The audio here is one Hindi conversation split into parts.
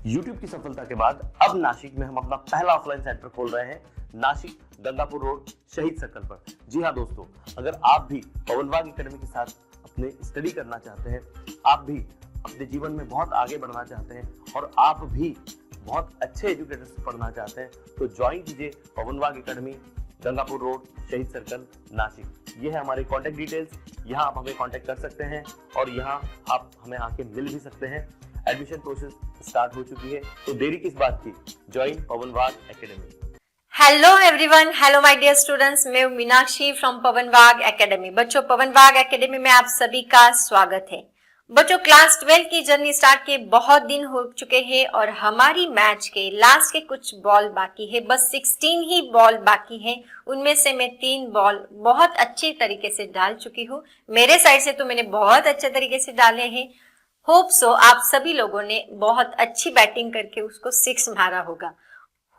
YouTube की सफलता के बाद अब नासिक में हम अपना पहला ऑफलाइन सेंटर खोल रहे हैं, नासिक गंगापुर रोड शहीद सर्कल पर। जी हाँ दोस्तों, अगर आप भी पवनवाग एकेडमी के साथ अपने स्टडी करना चाहते हैं, आप भी अपने जीवन में बहुत आगे बढ़ना चाहते हैं और आप भी बहुत अच्छे एजुकेटर से पढ़ना चाहते हैं, तो ज्वाइन कीजिए पवनवाग एकेडमी, गंगापुर रोड शहीद सर्कल नासिक। ये है हमारे कॉन्टेक्ट डिटेल्स। यहाँ आप हमें कॉन्टेक्ट कर सकते हैं और यहाँ आप हमें आके मिल भी सकते हैं। एडमिशन प्रोसेस स्टार्ट हो चुकी है, तो देरी किस बात की, ज्वाइन पवनवाग academy. Hello everyone, hello my dear students, मैं मीनाक्षी फ्रॉम पवनवाग एकेडमी। बच्चों, पवनवाग एकेडमी में आप सभी का स्वागत है। बच्चों, क्लास 12 की जर्नी स्टार्ट किए बहुत दिन हो चुके हैं और हमारी मैच के लास्ट के कुछ बॉल बाकी है। बस 16 ही बॉल बाकी है। उनमें से मैं 3 बॉल बहुत अच्छी तरीके से डाल चुकी हूँ। मेरे साइड से तो मैंने बहुत अच्छे तरीके से डाले हैं। होप सो आप सभी लोगों ने बहुत अच्छी बैटिंग करके उसको 6 मारा होगा।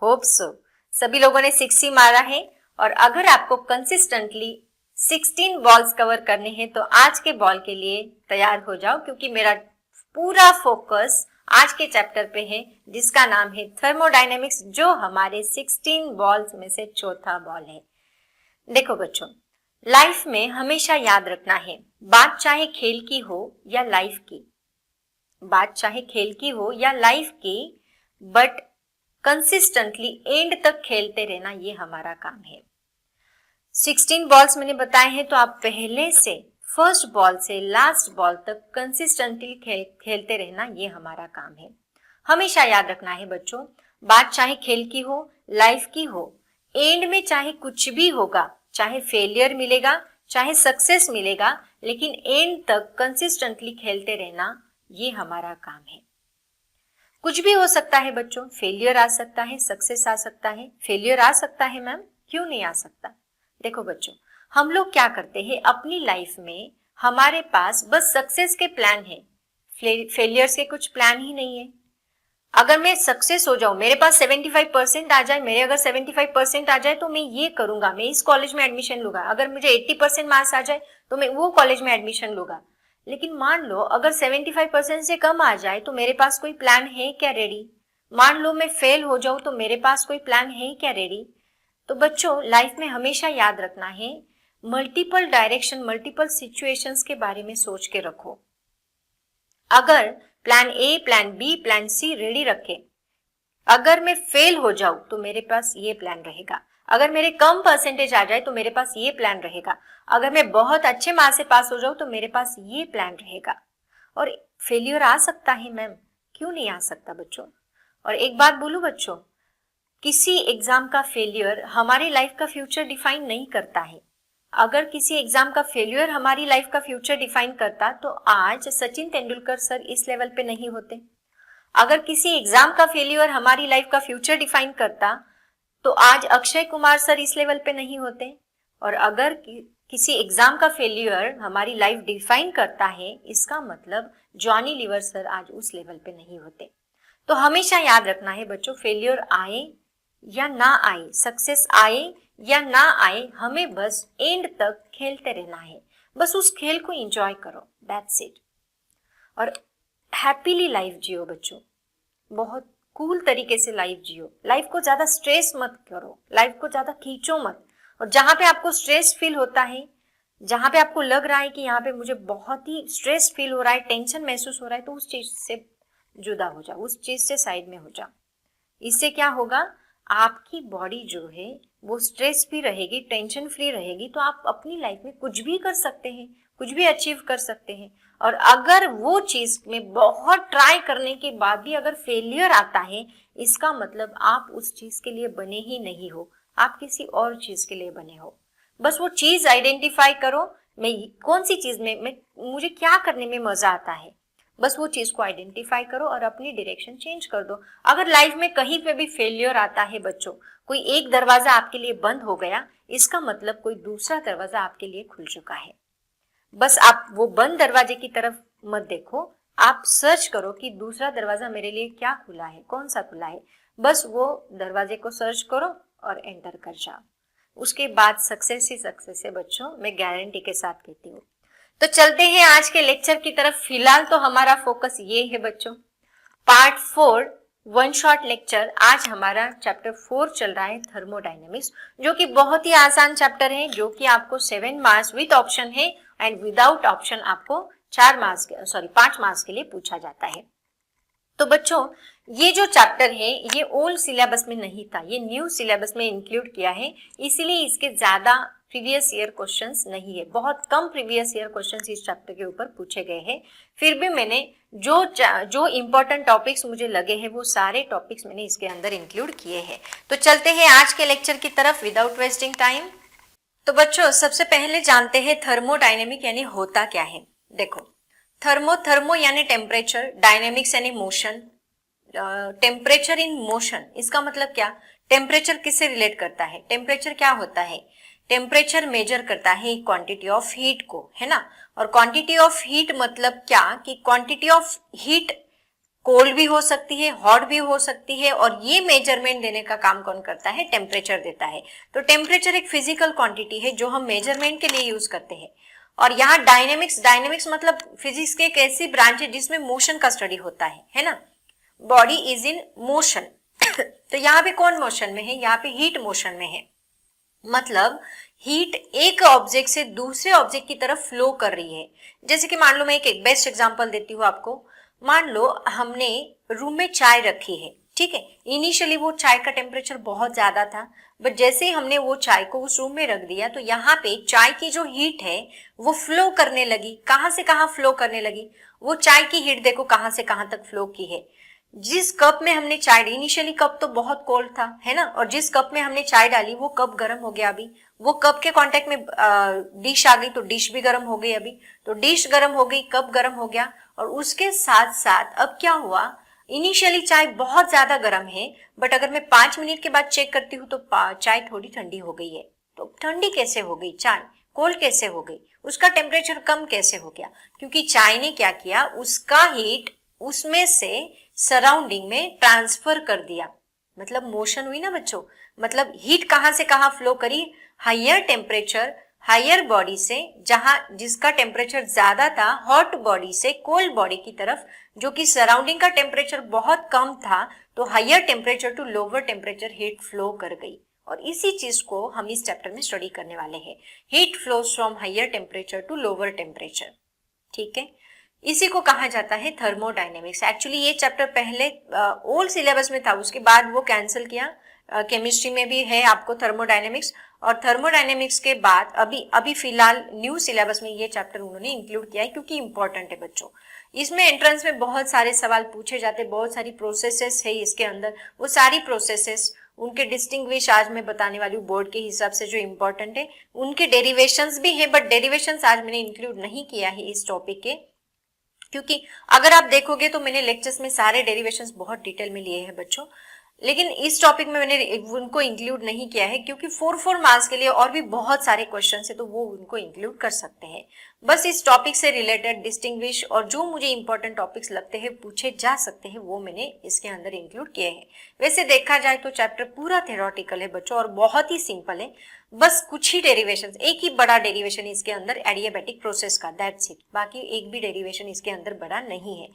होप सो सभी लोगों ने 6 ही मारा है। और अगर आपको कंसिस्टेंटली 16 बॉल्स कवर करने हैं तो आज के बॉल के लिए तैयार हो जाओ, क्योंकि मेरा पूरा फोकस आज के चैप्टर पे है जिसका नाम है थर्मोडायनेमिक्स, जो हमारे 16 बॉल्स में से चौथा बॉल है। देखो बच्चों, लाइफ में हमेशा याद रखना है, बात चाहे खेल की हो या लाइफ की, बात चाहे खेल की हो या लाइफ की, बट कंसिस्टेंटली एंड तक खेलते रहना ये हमारा काम है। 16 बॉल्स मैंने बताए हैं, तो आप पहले से फर्स्ट बॉल से लास्ट बॉल तक कंसिस्टेंटली खेलते रहना ये हमारा काम है। हमेशा याद रखना है बच्चों, बात चाहे खेल की हो, लाइफ की हो, एंड में चाहे कुछ भी होगा, चाहे फेलियर मिलेगा, चाहे सक्सेस मिलेगा, लेकिन एंड तक कंसिस्टेंटली खेलते रहना ये हमारा काम है। कुछ भी हो सकता है बच्चों, फेलियर आ सकता है, सक्सेस आ सकता है। फेलियर आ सकता है मैम, क्यों नहीं आ सकता? देखो बच्चों, हम लोग क्या करते हैं अपनी लाइफ में, हमारे पास बस सक्सेस के प्लान है, फेलियर्स के कुछ प्लान ही नहीं है। अगर मैं सक्सेस हो जाऊं, मेरे पास 75% आ जाए, मेरे अगर 75% आ जाए तो मैं ये करूंगा, मैं इस कॉलेज में एडमिशन लूंगा। अगर मुझे 80% मार्क्स आ जाए तो मैं वो कॉलेज में एडमिशन लूंगा। लेकिन मान लो अगर 75% से कम आ जाए तो मेरे पास कोई प्लान है क्या रेडी? मान लो मैं फेल हो जाऊं तो मेरे पास कोई प्लान है क्या रेडी? तो बच्चों, लाइफ में हमेशा याद रखना है, मल्टीपल डायरेक्शन, मल्टीपल सिचुएशंस के बारे में सोच के रखो। अगर plan A, plan B, plan C ready रखे, अगर मैं फेल हो जाऊं तो मेरे पास ये प्लान रहेगा, अगर मेरे कम परसेंटेज आ जाए तो मेरे पास ये प्लान रहेगा, अगर मैं बहुत अच्छे मार्क्स से पास हो जाऊं तो मेरे पास ये प्लान रहेगा। और फेलियर आ सकता है मैम, क्यों नहीं आ सकता बच्चों? और एक बात बोलूं बच्चों, किसी एग्जाम का फेलियर हमारी लाइफ का फ्यूचर डिफाइन नहीं करता है। अगर किसी एग्जाम का फेलियर हमारी लाइफ का फ्यूचर डिफाइन करता तो आज सचिन तेंदुलकर सर इस लेवल पे नहीं होते। अगर किसी एग्जाम का फेलियर हमारी लाइफ का फ्यूचर डिफाइन करता तो आज अक्षय कुमार सर इस लेवल पे नहीं होते। और अगर किसी एग्जाम का फेलियर हमारी लाइफ डिफाइन करता है, इसका मतलब जॉनी लीवर सर आज उस लेवल पे नहीं होते। तो हमेशा याद रखना है बच्चों, फेलियर आए या ना आए, सक्सेस आए या ना आए, हमें बस एंड तक खेलते रहना है। बस उस खेल को एंजॉय करो, दैट्स इट। और हैप्पीली लाइफ जियो बच्चों, बहुत कूल तरीके से लाइफ जियो। लाइफ को ज्यादा स्ट्रेस मत करो, लाइफ को ज्यादा खींचो मत। और जहां पे आपको स्ट्रेस फील होता है, जहां पे आपको लग रहा है कि यहाँ पे मुझे बहुत ही स्ट्रेस फील हो रहा है, टेंशन महसूस हो रहा है, तो उस चीज से जुदा हो जाओ, उस चीज से साइड में हो जाओ। इससे क्या होगा, आपकी बॉडी जो है वो स्ट्रेस फ्री रहेगी, टेंशन फ्री रहेगी, तो आप अपनी लाइफ में कुछ भी कर सकते हैं, कुछ भी अचीव कर सकते हैं। और अगर वो चीज में बहुत ट्राई करने के बाद भी अगर फेलियर आता है, इसका मतलब आप उस चीज के लिए बने ही नहीं हो, आप किसी और चीज के लिए बने हो। बस वो चीज आइडेंटिफाई करो, मैं कौन सी चीज में मुझे क्या करने में मजा आता है, बस वो चीज को आइडेंटिफाई करो और अपनी डायरेक्शन चेंज कर दो। अगर लाइफ में कहीं पे भी फेलियर आता है बच्चों, कोई एक दरवाजा आपके लिए बंद हो गया, इसका मतलब कोई दूसरा दरवाजा आपके लिए खुल चुका है। बस आप वो बंद दरवाजे की तरफ मत देखो, आप सर्च करो कि दूसरा दरवाजा मेरे लिए क्या खुला है, कौन सा खुला है। बस वो दरवाजे को सर्च करो और एंटर कर जाओ। उसके बाद सक्सेस ही सक्सेस है बच्चों, मैं गारंटी के साथ कहती हूँ। तो चलते हैं आज के लेक्चर की तरफ। फिलहाल तो हमारा फोकस ये है बच्चों, पार्ट 4 वन शॉट लेक्चर। आज हमारा चैप्टर 4 चल रहा है थर्मोडायनेमिक्स, जो कि बहुत ही आसान चैप्टर है, जो कि आपको 7 मार्क्स विद ऑप्शन है एंड विदाउट ऑप्शन आपको 5 मार्क्स के लिए पूछा जाता है। तो बच्चों, ये जो चैप्टर है ये ओल्ड सिलेबस में नहीं था, ये न्यू सिलेबस में इंक्लूड किया है, इसीलिए इसके ज्यादा प्रीवियस ईयर क्वेश्चंस नहीं है, बहुत कम प्रीवियस ईयर क्वेश्चंस इस चैप्टर के ऊपर पूछे गए हैं। फिर भी मैंने जो इम्पोर्टेंट टॉपिक्स मुझे लगे हैं वो सारे टॉपिक्स मैंने इसके अंदर इंक्लूड किए हैं। तो चलते हैं आज के लेक्चर की तरफ विदाउट वेस्टिंग टाइम। तो बच्चों, सबसे पहले जानते हैं थर्मोडायनेमिक यानी होता क्या है। देखो, थर्मो यानी टेम्परेचर, डायनेमिक्स यानी मोशन, टेम्परेचर इन मोशन, इसका मतलब क्या, टेम्परेचर किससे रिलेट करता है, टेम्परेचर क्या होता है, टेम्परेचर मेजर करता है क्वांटिटी ऑफ हीट को, है ना। और क्वांटिटी ऑफ हीट मतलब क्या कि क्वांटिटी ऑफ हीट कोल्ड भी हो सकती है, हॉट भी हो सकती है, और ये मेजरमेंट देने का काम कौन करता है, टेम्परेचर देता है। तो टेम्परेचर एक फिजिकल क्वांटिटी है जो हम मेजरमेंट के लिए यूज करते हैं। और यहाँ डायनेमिक्स मतलब फिजिक्स के एक ऐसी ब्रांच है जिसमें मोशन का स्टडी होता है ना। बॉडी इज इन मोशन तो यहाँ पे कौन मोशन में है, यहाँ पे हीट मोशन में है, मतलब हीट एक ऑब्जेक्ट से दूसरे ऑब्जेक्ट की तरफ फ्लो कर रही है। जैसे कि मान लो, मैं एक बेस्ट एग्जांपल देती हूँ आपको। मान लो हमने रूम में चाय रखी है, ठीक है। इनिशियली वो चाय का टेम्परेचर बहुत ज्यादा था, बट जैसे ही हमने वो चाय को उस रूम में रख दिया तो यहाँ पे चाय की जो हीट है वो फ्लो करने लगी। कहाँ से कहाँ फ्लो करने लगी, वो चाय की हीट देखो कहाँ से कहाँ तक फ्लो की है। जिस कप में हमने चाय, इनिशियली कप तो बहुत कोल्ड था, है ना, और जिस कप में हमने चाय डाली वो कप गर्म हो गया। अभी वो कप के कांटेक्ट में डिश आ गई तो डिश भी गर्म हो गई। अभी तो डिश गर्म हो गई, कप गर्म हो गया, और उसके साथ साथ अब क्या हुआ, इनिशियली चाय बहुत ज्यादा गर्म है, बट अगर मैं 5 मिनट के बाद चेक करती हूँ तो चाय थोड़ी ठंडी हो गई है। तो ठंडी कैसे हो गई चाय, कोल्ड कैसे हो गई, उसका टेम्परेचर कम कैसे हो गया, क्योंकि चाय ने क्या किया, उसका हीट उसमें से सराउंडिंग में ट्रांसफर कर दिया। मतलब मोशन हुई ना बच्चों, मतलब हीट कहां से कहां फ्लो करी, हायर टेम्परेचर हायर बॉडी से, जहां जिसका टेम्परेचर ज्यादा था, हॉट बॉडी से कोल्ड बॉडी की तरफ, जो कि सराउंडिंग का टेम्परेचर बहुत कम था, तो higher temperature to lower temperature heat flow कर गई। और इसी चीज को हम इस चैप्टर में स्टडी करने वाले हैं, heat flows from higher temperature to lower temperature, ठीक है। इसी को कहा जाता है थर्मोडायनेमिक्स। एक्चुअली ये चैप्टर पहले ओल्ड सिलेबस में था, उसके बाद वो कैंसिल किया। केमिस्ट्री में भी है आपको थर्मोडायनेमिक्स, और थर्मोडायनेमिक्स के बाद अभी फिलहाल न्यू सिलेबस में ये चैप्टर उन्होंने इंक्लूड किया है, क्योंकि इंपॉर्टेंट है बच्चों। इसमें एंट्रेंस में बहुत सारे सवाल पूछे जाते, बहुत सारी प्रोसेसेस है इसके अंदर। वो सारी प्रोसेसेस, उनके डिस्टिंग्विश आज मैं बताने वाली हूँ बोर्ड के हिसाब से जो इम्पोर्टेंट है। उनके डेरिवेशंस भी है, बट डेरिवेशंस आज मैंने इंक्लूड नहीं किया है इस टॉपिक के, क्योंकि अगर आप देखोगे तो मैंने लेक्चर्स में सारे डेरिवेशंस बहुत डिटेल में लिए हैं बच्चों, लेकिन इस टॉपिक में मैंने उनको इंक्लूड नहीं किया है, क्योंकि 4 मार्क्स के लिए और भी बहुत सारे क्वेश्चंस है, तो वो उनको इंक्लूड कर सकते हैं। बस इस टॉपिक से रिलेटेड डिस्टिंग्विश और जो मुझे इंपॉर्टेंट टॉपिक्स लगते हैं, पूछे जा सकते हैं, वो मैंने इसके अंदर इंक्लूड किए हैं। वैसे देखा जाए तो चैप्टर पूरा थ्योरेटिकल है बच्चों, और बहुत ही सिंपल है। बस कुछ ही डेरिवेशन, एक ही बड़ा डेरिवेशन इसके अंदर एडियाबैटिक प्रोसेस का, दैट्स इट। बाकी एक भी डेरिवेशन इसके अंदर बड़ा नहीं है।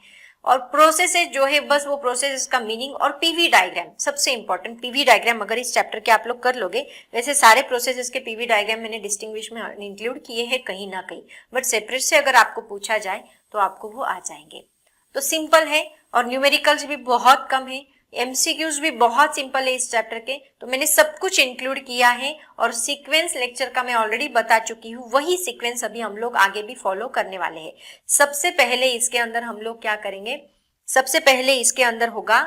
और प्रोसेसेस जो है, बस वो प्रोसेस का मीनिंग और पीवी डायग्राम, सबसे इंपॉर्टेंट पीवी डायग्राम अगर इस चैप्टर के आप लोग कर लोगे। वैसे सारे प्रोसेसेस के पीवी डायग्राम मैंने डिस्टिंग्विश में इंक्लूड किए हैं कहीं ना कहीं, बट सेपरेट से अगर आपको पूछा जाए तो आपको वो आ जाएंगे। तो सिंपल है, और न्यूमेरिकल्स भी बहुत कम है, एमसीक्यूज भी बहुत सिंपल है इस चैप्टर के। तो मैंने सब कुछ इंक्लूड किया है, और सीक्वेंस लेक्चर का मैं ऑलरेडी बता चुकी हूँ, वही सीक्वेंस अभी हम लोग आगे भी फॉलो करने वाले हैं। सबसे पहले इसके अंदर हम लोग क्या करेंगे, सबसे पहले इसके अंदर होगा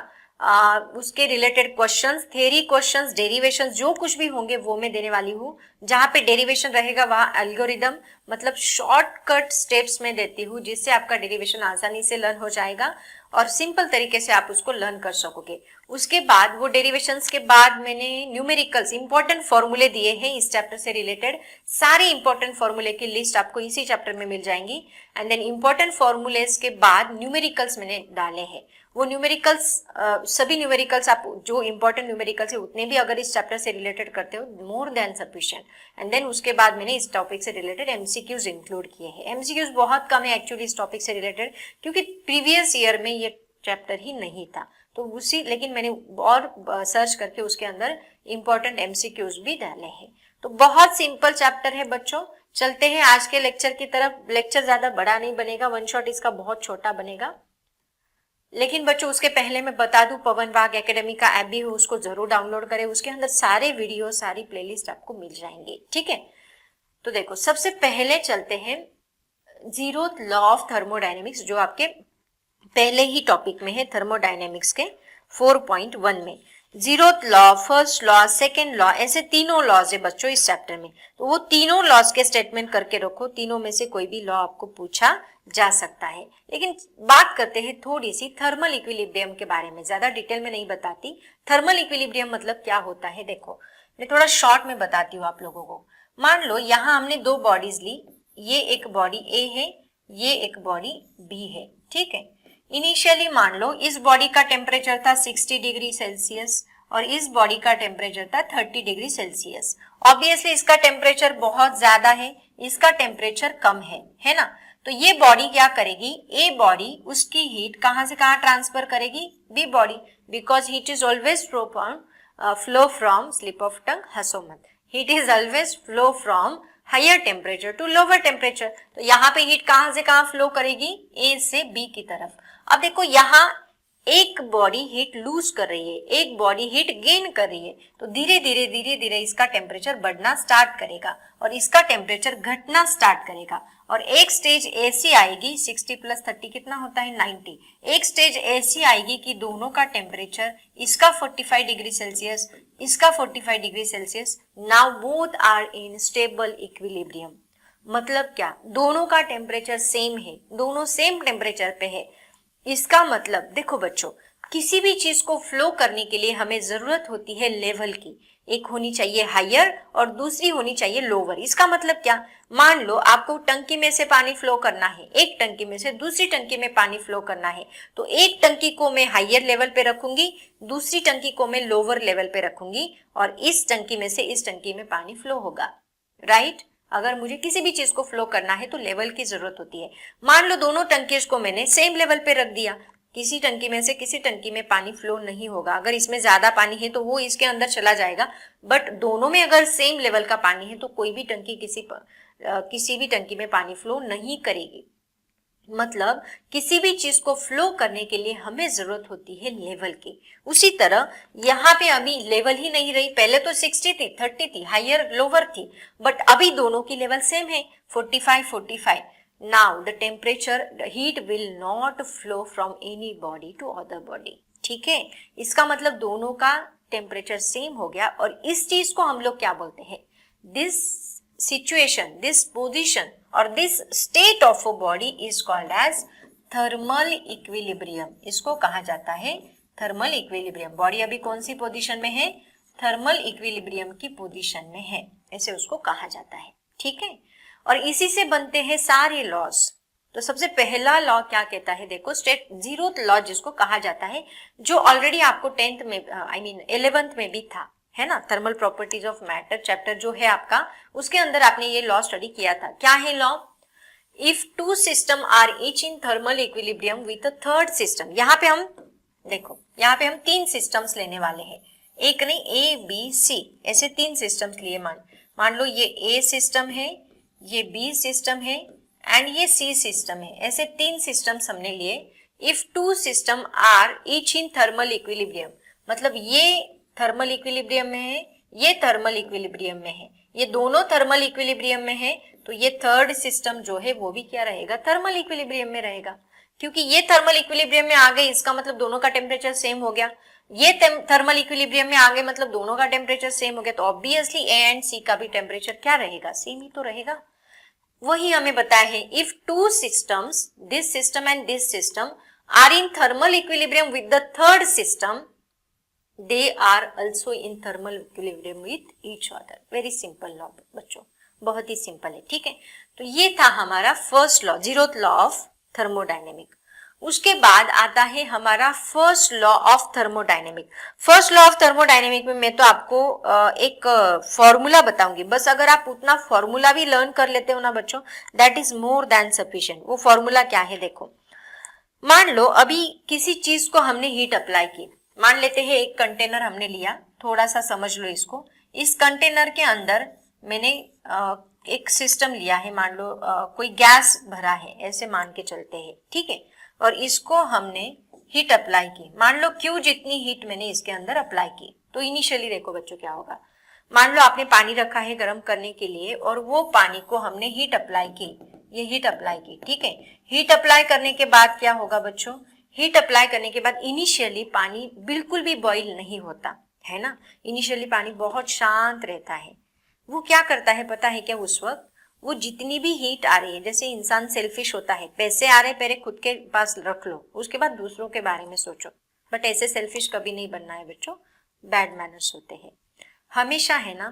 उसके related questions, theory questions, derivations, जो कुछ भी होंगे वो मैं देने वाली हूँ। जहाँ पे डेरिवेशन रहेगा वहाँ एल्गोरिदम, मतलब शॉर्टकट स्टेप्स में देती हूँ, जिससे आपका डेरिवेशन आसानी से लर्न हो जाएगा और सिंपल तरीके से आप उसको लर्न कर सकोगे। उसके बाद वो डेरिवेशंस के बाद मैंने न्यूमेरिकल्स, इंपॉर्टेंट फॉर्मूले दिए हैं इस चैप्टर से रिलेटेड। सारे इंपॉर्टेंट फॉर्मूले की लिस्ट आपको इसी चैप्टर में मिल जाएंगी। एंड देन इंपॉर्टेंट फॉर्मूलेस के बाद न्यूमेरिकल्स मैंने डाले हैं। वो न्यूमेरिकल्स, सभी न्यूमेरिकल्स, आप जो इंपॉर्टेंट न्यूमेरिकल्स है उतने भी अगर इस चैप्टर से रिलेटेड करते हो, more than sufficient. And then उसके बाद मैंने इस टॉपिक से रिलेटेड एमसीक्यूज इंक्लूड किए हैं। एमसीक्यूज बहुत कम है एक्चुअली इस टॉपिक से रिलेटेड, क्योंकि प्रीवियस ईयर में ये चैप्टर ही नहीं था, तो उसी, लेकिन मैंने और सर्च करके उसके अंदर इंपॉर्टेंट एमसीक्यूज भी डाले हैं। तो बहुत सिंपल चैप्टर है बच्चों। चलते हैं आज के लेक्चर की तरफ। लेक्चर ज्यादा बड़ा नहीं बनेगा, वन शॉट इसका बहुत छोटा बनेगा। लेकिन बच्चों उसके पहले मैं बता दूं, पवन वाग एकेडमी का ऐप भी है, उसको जरूर डाउनलोड करें। उसके अंदर सारे वीडियो, सारी प्लेलिस्ट आपको मिल जाएंगे, ठीक है। तो देखो, सबसे पहले चलते हैं जीरोथ लॉ ऑफ थर्मोडायनेमिक्स, जो आपके पहले ही टॉपिक में है थर्मोडायनेमिक्स के 4.1 में। Zeroth law, first law, second law, ऐसे तीनों लॉज है बच्चों इस चैप्टर में। तो वो तीनों लॉज के स्टेटमेंट करके रखो, तीनों में से कोई भी लॉ आपको पूछा जा सकता है। लेकिन बात करते हैं थोड़ी सी थर्मल इक्विलिब्रियम के बारे में, ज्यादा डिटेल में नहीं बताती। थर्मल इक्विलिब्रियम मतलब क्या होता है, देखो मैं थोड़ा शॉर्ट में बताती हूँ आप लोगों को। मान लो यहाँ हमने दो बॉडीज ली, ये एक बॉडी ए है, ये एक बॉडी बी है, ठीक है। इनिशियली मान लो इस बॉडी का टेम्परेचर था 60 डिग्री सेल्सियस और इस बॉडी का टेम्परेचर था 30 डिग्री सेल्सियस। ऑब्वियसली इसका टेम्परेचर बहुत ज्यादा है, इसका टेम्परेचर कम है ना। तो ये बॉडी क्या करेगी, ए बॉडी उसकी हीट कहां से कहां ट्रांसफर करेगी, B body, because heat is always flow from, slip of tongue हंसो मत, heat is always flow from higher temperature to lower temperature. तो यहाँ पे हीट कहां से कहां फ्लो करेगी, ए से बी की तरफ। अब देखो यहाँ एक बॉडी हीट लूज कर रही है, एक बॉडी हीट गेन कर रही है, तो धीरे धीरे इसका टेम्परेचर बढ़ना स्टार्ट करेगा और इसका टेम्परेचर घटना स्टार्ट करेगा। और एक स्टेज ऐसी आएगी, 60 + 30 कितना होता है 90। एक स्टेज ऐसी आएगी कि दोनों का टेम्परेचर, इसका 45 डिग्री सेल्सियस, इसका 45 degree Celsius, now both are in stable equilibrium. मतलब क्या, दोनों का टेम्परेचर सेम है, दोनों सेम टेम्परेचर पे है। इसका मतलब देखो बच्चों, किसी भी चीज को फ्लो करने के लिए हमें जरूरत होती है लेवल की। एक होनी चाहिए हायर और दूसरी होनी चाहिए लोअर। इसका मतलब क्या, मान लो आपको टंकी में से पानी फ्लो करना है, एक टंकी में से दूसरी टंकी में पानी फ्लो करना है, तो एक टंकी को मैं हायर लेवल पे रखूंगी, दूसरी टंकी को मैं लोअर लेवल पे रखूंगी और इस टंकी में से इस टंकी में पानी फ्लो होगा, राइट। अगर मुझे किसी भी चीज को फ्लो करना है तो लेवल की जरूरत होती है। मान लो दोनों टंकीज को मैंने सेम लेवल पे रख दिया, किसी टंकी में से किसी टंकी में पानी फ्लो नहीं होगा। अगर इसमें ज्यादा पानी है तो वो इसके अंदर चला जाएगा, बट दोनों में अगर सेम लेवल का पानी है तो कोई भी टंकी किसी भी टंकी में पानी फ्लो नहीं करेगी। मतलब किसी भी चीज को फ्लो करने के लिए हमें जरूरत होती है लेवल की। उसी तरह यहाँ पे अभी लेवल ही नहीं रही, पहले तो 60 थी, 30 थी, हायर लोअर थी, बट अभी दोनों की लेवल सेम है, 45। Now the temperature, heat will not flow from any body to other body, ठीक है। इसका मतलब दोनों का टेम्परेचर सेम हो गया और इस चीज को हम लोग क्या बोलते हैं, this situation, this position or this state of a body is called as thermal equilibrium। इसको कहा जाता है थर्मल इक्विलिब्रियम। बॉडी अभी कौन सी पोजीशन में है, थर्मल इक्विलिब्रियम की पोजीशन में है, ऐसे उसको कहा जाता है, ठीक है। और इसी से बनते हैं सारे लॉज। तो सबसे पहला लॉ क्या कहता है, देखो स्टेट जीरोथ लॉ जिसको कहा जाता है, जो ऑलरेडी आपको 10th में 11th में भी था, है ना। Thermal properties of matter chapter जो है आपका, उसके अंदर आपने ये लॉ स्टडी किया था। क्या है law, if two system are each in thermal equilibrium with a third system. यहाँ पे हम देखो, यहाँ पे हम 3 सिस्टम्स लेने वाले हैं, एक नहीं, ए बी सी, ऐसे 3 सिस्टम्स लिए। मान लो ये ए सिस्टम है, ये बी सिस्टम है एंड ये सी सिस्टम है, ऐसे 3 सिस्टम्स हमने लिए। If two system are each in thermal equilibrium, मतलब ये थर्मल इक्विलिब्रियम में है, ये थर्मल इक्विलिब्रियम में है, ये दोनों थर्मल इक्विलिब्रियम में है, तो ये थर्ड सिस्टम जो है वो भी क्या रहेगा, थर्मल इक्विलिब्रियम में रहेगा। क्योंकि ये थर्मल इक्विलिब्रियम में आ गए, इसका मतलब दोनों का टेम्परेचर सेम हो गया। ये थर्मल इक्विलिब्रियम में आ गए, मतलब दोनों का टेम्परेचर सेम हो गया, तो ऑब्वियसली ए एंड सी का भी टेम्परेचर क्या रहेगा, सेम ही तो रहेगा। वही हमें बताया है, if two systems, this system and this system are in thermal equilibrium with the third system, they are also in thermal equilibrium with each other। very simple law बच्चों, बहुत ही सिंपल है, ठीक है। तो ये था हमारा first law, zeroth law of thermodynamic. उसके बाद आता है हमारा first law of thermodynamic. First law of thermodynamic में मैं तो आपको एक फॉर्मूला बताऊंगी, बस अगर आप उतना फॉर्मूला भी लर्न कर लेते हो ना बच्चों, that is more than sufficient. वो फॉर्मूला क्या है, देखो मान लो अभी किसी चीज को हमने हीट अप्लाई की, मान लेते हैं एक कंटेनर हमने लिया, थोड़ा सा समझ लो इसको। इस कंटेनर के अंदर मैंने एक सिस्टम लिया है, मान लो कोई गैस भरा है, ऐसे मान के चलते हैं, ठीक है। और इसको हमने हीट अप्लाई की, मान लो क्यू जितनी हीट मैंने इसके अंदर अप्लाई की। तो इनिशियली देखो बच्चों क्या होगा, मान लो आपने पानी रखा है गर्म करने के लिए और वो पानी को हमने हीट अप्लाई की, ये हीट अप्लाई की, ठीक है। हीट अप्लाई करने के बाद क्या होगा बच्चों, हीट अप्लाई करने के बाद इनिशियली पानी बिल्कुल भी बॉईल नहीं होता है ना, इनिशियली पानी बहुत शांत रहता है। वो क्या करता है पता है क्या, उस वक्त वो जितनी भी हीट आ रही है, जैसे इंसान सेल्फिश होता है, पैसे आ रहे पहले खुद के पास रख लो, उसके बाद दूसरों के बारे में सोचो, बट ऐसे सेल्फिश कभी नहीं बनना है बच्चों, बैड मैनर्स होते हैं। हमेशा है ना,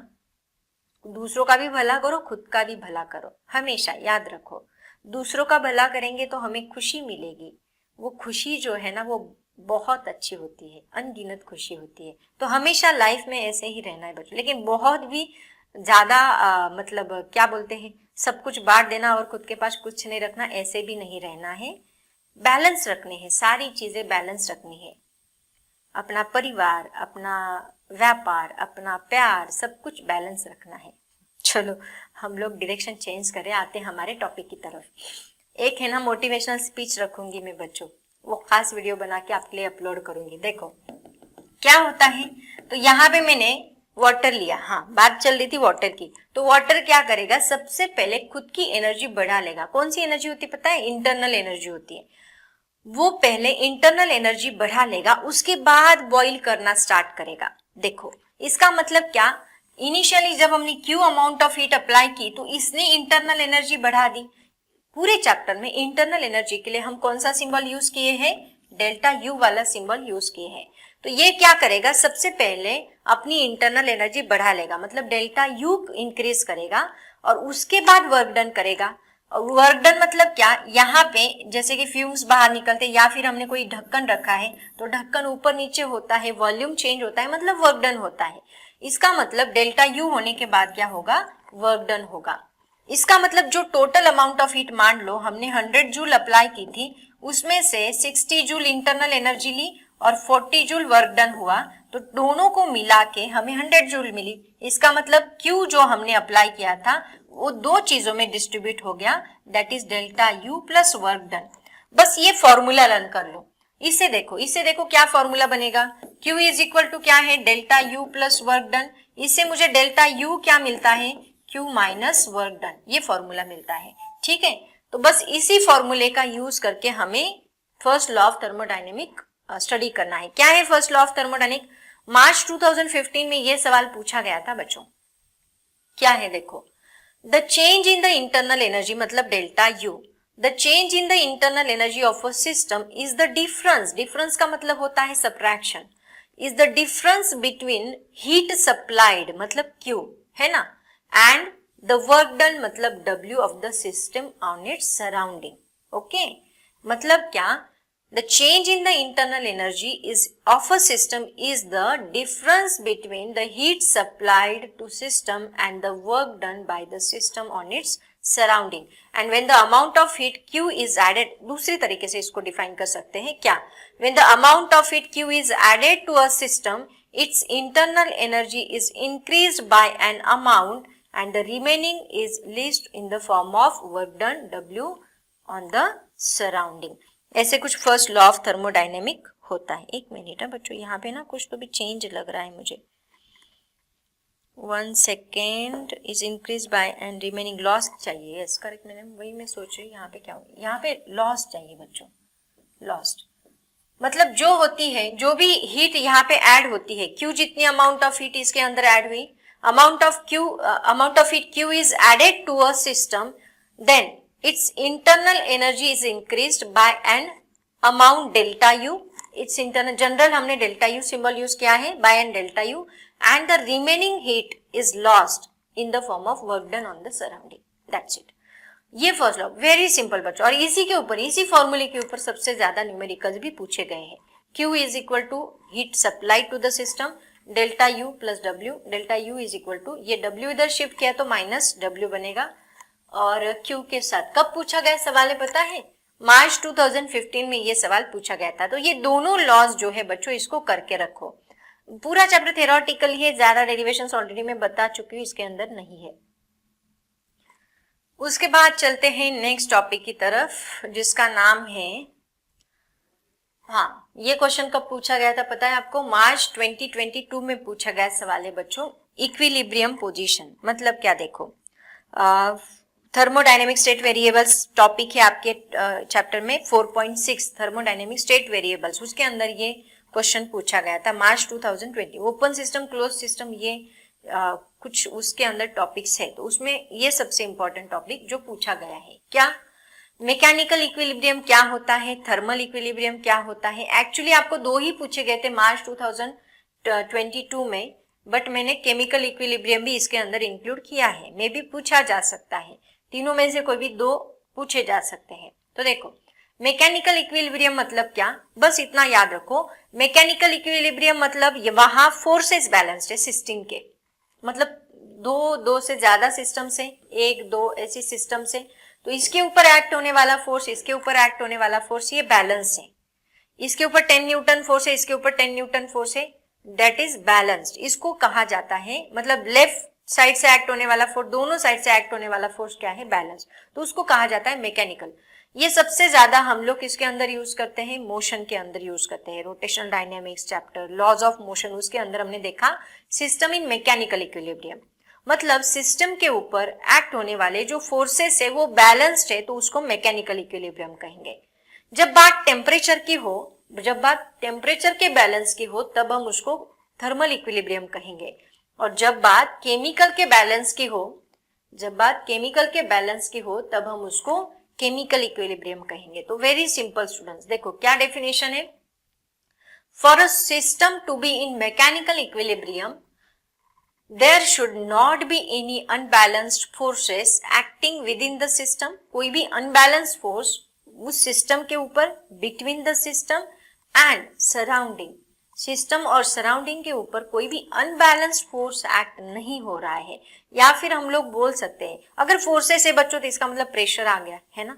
दूसरों का भी भला करो, खुद का भी भला करो, हमेशा याद रखो। दूसरों का भला करेंगे तो हमें खुशी मिलेगी, वो खुशी जो है ना वो बहुत अच्छी होती है, अनगिनत खुशी होती है। तो हमेशा लाइफ में ऐसे ही रहना है बच्चों, लेकिन बहुत भी ज्यादा मतलब क्या बोलते हैं, सब कुछ बांट देना और खुद के पास कुछ नहीं रखना, ऐसे भी नहीं रहना है। बैलेंस रखने हैं, सारी चीजें बैलेंस रखनी है, अपना परिवार, अपना व्यापार, अपना प्यार, सब कुछ बैलेंस रखना है। चलो हम लोग डायरेक्शन चेंज करें, आते हैं हमारे टॉपिक की तरफ। एक है ना मोटिवेशनल स्पीच रखूंगी मैं बच्चों, वो खास वीडियो बना के आपके लिए अपलोड करूंगी। देखो क्या होता है, तो यहाँ पे मैंने वाटर लिया, हाँ बात चल रही थी वाटर की, तो वाटर क्या करेगा, सबसे पहले खुद की एनर्जी बढ़ा लेगा। कौन सी एनर्जी होती है पता है, इंटरनल एनर्जी होती है। वो पहले इंटरनल एनर्जी बढ़ा लेगा, उसके बाद बॉईल करना स्टार्ट करेगा। देखो इसका मतलब क्या, इनिशियली जब हमने Q amount of heat apply की तो इसने इंटरनल एनर्जी बढ़ा दी। पूरे चैप्टर में इंटरनल एनर्जी के लिए हम कौन सा सिंबल यूज किए हैं, डेल्टा यू वाला सिंबल यूज किए हैं। तो ये क्या करेगा, सबसे पहले अपनी इंटरनल एनर्जी बढ़ा लेगा, मतलब डेल्टा यू इंक्रीज करेगा और उसके बाद वर्क डन करेगा। और वर्क डन मतलब क्या, यहाँ पे जैसे कि फ्यूम्स बाहर निकलते या फिर हमने कोई ढक्कन रखा है तो ढक्कन ऊपर नीचे होता है, वॉल्यूम चेंज होता है, मतलब वर्क डन होता है। इसका मतलब डेल्टा यू होने के बाद क्या होगा, वर्क डन होगा। इसका मतलब जो टोटल अमाउंट ऑफ हीट, मान लो हमने 100 जूल अप्लाई की थी, उसमें से 60 जूल इंटरनल एनर्जी ली और 40 जूल वर्क डन हुआ, तो दोनों को मिला के हमें 100 जूल मिली। इसका मतलब क्यू जो हमने अप्लाई किया था वो दो चीजों में डिस्ट्रीब्यूट हो गया, that is delta U plus work done. बस ये फॉर्मूला रन कर लो, इसे देखो क्या फॉर्मूला बनेगा, Q इज इक्वल टू क्या है, delta U plus work done. इससे मुझे डेल्टा यू क्या मिलता है, Q माइनस वर्क डन, ये फॉर्मूला मिलता है, ठीक है। तो बस इसी फॉर्मूले का यूज करके हमें first law of thermodynamic study करना है। क्या है फर्स्ट लॉ ऑफ थर्मोडायनेमिक, मार्च 2015 में ये सवाल पूछा गया था बच्चों। क्या है देखो, the change in the internal energy मतलब delta U, the change in the internal energy of a system is the difference, difference का मतलब होता है subtraction, is the difference between heat supplied मतलब Q है ना, एंड द वर्क डन मतलब W of the system on its surrounding. Okay, मतलब क्या, the change in the internal energy is of a system is the difference between the heat supplied to system and the work done by the system on its surrounding, and when the amount of heat Q is added, दूसरी तरीके से इसको डिफाइन कर सकते हैं क्या, when the amount of heat Q is added to a system, its internal energy is increased by an amount and the remaining is least in the form of work done W on the surrounding। ऐसे कुछ फर्स्ट लॉ ऑफ थर्मोडायनेमिक होता है। एक मिनट है बच्चों, यहाँ पे ना कुछ तो भी चेंज लग रहा है मुझे, 1 second, is increase by and remaining loss चाहिए, यस करेक्ट, मैंने वही मैं सोच रही हूँ यहाँ पे क्या हो, यहाँ पे लॉस चाहिए बच्चों, लॉस्ट मतलब जो होती है, जो भी हीट यहाँ पे ऐड होती है, क्यू जितनी अमाउंट ऑफ हीट इसके अंदर ऐड हुई, amount of heat Q is added to a system, then its internal energy is increased by an amount delta u, its internal, general हमने डेल्टा यू सिंबल यूज किया है, by an delta u, and the remaining heat is lost in the form of work done on the surrounding, that's it। ये फर्स्ट लॉ वेरी सिंपल बच्चों, और इसी के ऊपर, इसी फॉर्मूले के ऊपर सबसे ज्यादा न्यूमेरिकल्स भी पूछे गए हैं। Q is equal to heat supply to the system, delta U plus W, delta U is equal to, ये डब्ल्यू इधर शिफ्ट किया तो माइनस डब्ल्यू बनेगा, और Q के साथ कब पूछा गया सवाल है पता है, मार्च 2015 में ये सवाल पूछा गया था। तो ये दोनों लॉज जो है बच्चों इसको करके रखो। पूरा चैप्टर थेरोटिकल है, ज्यादा डेरिवेशंस ऑलरेडी मैं बता चुकी हूँ, इसके अंदर नहीं है। उसके बाद चलते हैं नेक्स्ट टॉपिक की तरफ जिसका नाम है, हाँ ये क्वेश्चन कब पूछा गया था पता है आपको? मार्च 2022 में पूछा गया सवाल है बच्चों, इक्विलिब्रियम पोजीशन मतलब क्या? देखो थर्मोडायनेमिक स्टेट वेरिएबल्स टॉपिक है आपके चैप्टर में 4.6 थर्मोडायनेमिक स्टेट वेरिएबल्स, उसके अंदर ये क्वेश्चन पूछा गया था मार्च 2020। ओपन सिस्टम क्लोज सिस्टम ये कुछ उसके अंदर टॉपिक्स है, तो उसमें ये सबसे इंपॉर्टेंट टॉपिक जो पूछा गया है क्या, मैकेनिकल इक्विलिब्रियम क्या होता है, थर्मल इक्विलिब्रियम क्या होता है। एक्चुअली आपको दो ही पूछे गए थे मार्च 2022 में, बट मैंने केमिकल इक्विलिब्रियम भी इसके अंदर इंक्लूड किया है। मे भी पूछा जा सकता है, तीनों में से कोई भी दो पूछे जा सकते हैं। तो देखो मैकेनिकल इक्विलिब्रियम मतलब क्या, बस इतना याद रखो। मैकेनिकल इक्विलिब्रियम मतलब वहां फोर्सेस बैलेंस्ड है सिस्टम के, मतलब दो से ज्यादा सिस्टम से, एक दो ऐसी सिस्टम से, तो इसके ऊपर एक्ट होने वाला फोर्स, इसके ऊपर एक्ट होने वाला फोर्स ये बैलेंस है। इसके ऊपर 10 न्यूटन फोर्स है, इसके ऊपर 10 न्यूटन फोर्स है, दैट इज बैलेंस्ड। इसको कहा जाता है, मतलब लेफ्ट साइड से एक्ट होने वाला फोर्स, दोनों साइड से एक्ट होने वाला फोर्स क्या है, बैलेंस, तो उसको कहा जाता है मैकेनिकल। ये सबसे ज्यादा हम लोग किसके अंदर यूज करते हैं, मोशन के अंदर यूज करते हैं। Rotational dynamics chapter, laws of motion, उसके अंदर हमने देखा सिस्टम इन मैकेनिकल इक्विलिब्रियम, मतलब सिस्टम के ऊपर एक्ट होने वाले जो फोर्सेस है वो बैलेंस्ड है, तो उसको मैकेनिकल इक्विलिब्रियम कहेंगे। जब बात टेम्परेचर की हो, जब बात टेम्परेचर के बैलेंस की हो, तब हम उसको थर्मल इक्विलिब्रियम कहेंगे। और जब बात केमिकल के बैलेंस की हो, जब बात केमिकल के बैलेंस की हो, तब हम उसको केमिकल इक्विलिब्रियम कहेंगे। तो वेरी सिंपल स्टूडेंट्स, देखो क्या डेफिनेशन है, for a system to be in mechanical equilibrium there should not be any unbalanced forces acting within the system। कोई भी unbalanced force उस सिस्टम के ऊपर, between the system and surrounding, system और सराउंडिंग के ऊपर कोई भी अनबैलेंस्ड फोर्स एक्ट नहीं हो रहा है। या फिर हम लोग बोल सकते हैं, अगर फोर्सेस है बच्चों तो इसका मतलब प्रेशर आ गया है ना,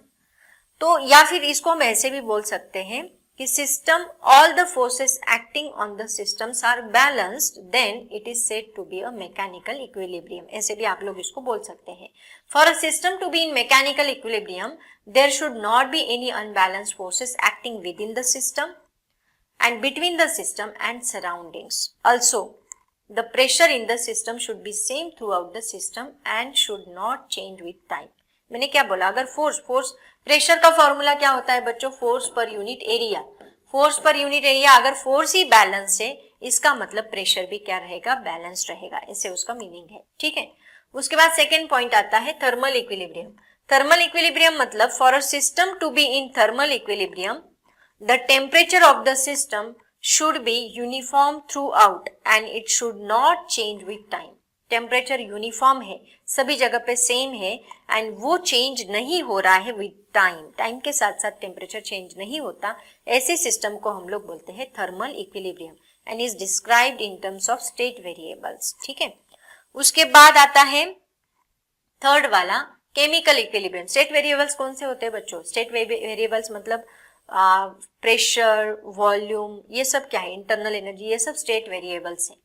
तो या फिर इसको हम ऐसे भी बोल सकते हैं कि system, all the forces acting on the systems are balanced, then it is said to be a mechanical equilibrium. ऐसे भी आप लोग इसको बोल सकते हैं। For a system to be in mechanical equilibrium there should not be any unbalanced forces acting within the system and between the system and surroundings. Also, the pressure in the system should be same throughout the system and should not change with time. मैंने क्या बोला, अगर फोर्स प्रेशर का फॉर्मूला क्या होता है बच्चों, force per unit area. Force per unit area, अगर फोर्स ही बैलेंस है, इसका मतलब प्रेशर भी क्या रहेगा, बैलेंस रहेगा, ऐसे उसका मीनिंग है। ठीक है, उसके बाद सेकेंड पॉइंट आता है थर्मल इक्विलिब्रियम। थर्मल इक्विलिब्रियम मतलब for a system to be in thermal equilibrium the temperature of the system should be uniform throughout and it should not change with time। Temperature uniform है, सभी जगह पे सेम है, एंड वो चेंज नहीं हो रहा है विद टाइम, टाइम के साथ साथ टेम्परेचर चेंज नहीं होता, ऐसे सिस्टम को हम लोग बोलते हैं thermal equilibrium and is described in terms of state variables. ठीक है, उसके बाद आता है थर्ड वाला केमिकल इक्विलिब्रियम। स्टेट वेरिएबल्स कौन से होते हैं बच्चों, स्टेट वेरिएबल्स मतलब प्रेशर, वॉल्यूम, ये सब क्या है, इंटरनल एनर्जी, ये सब स्टेट वेरिएबल्स हैं।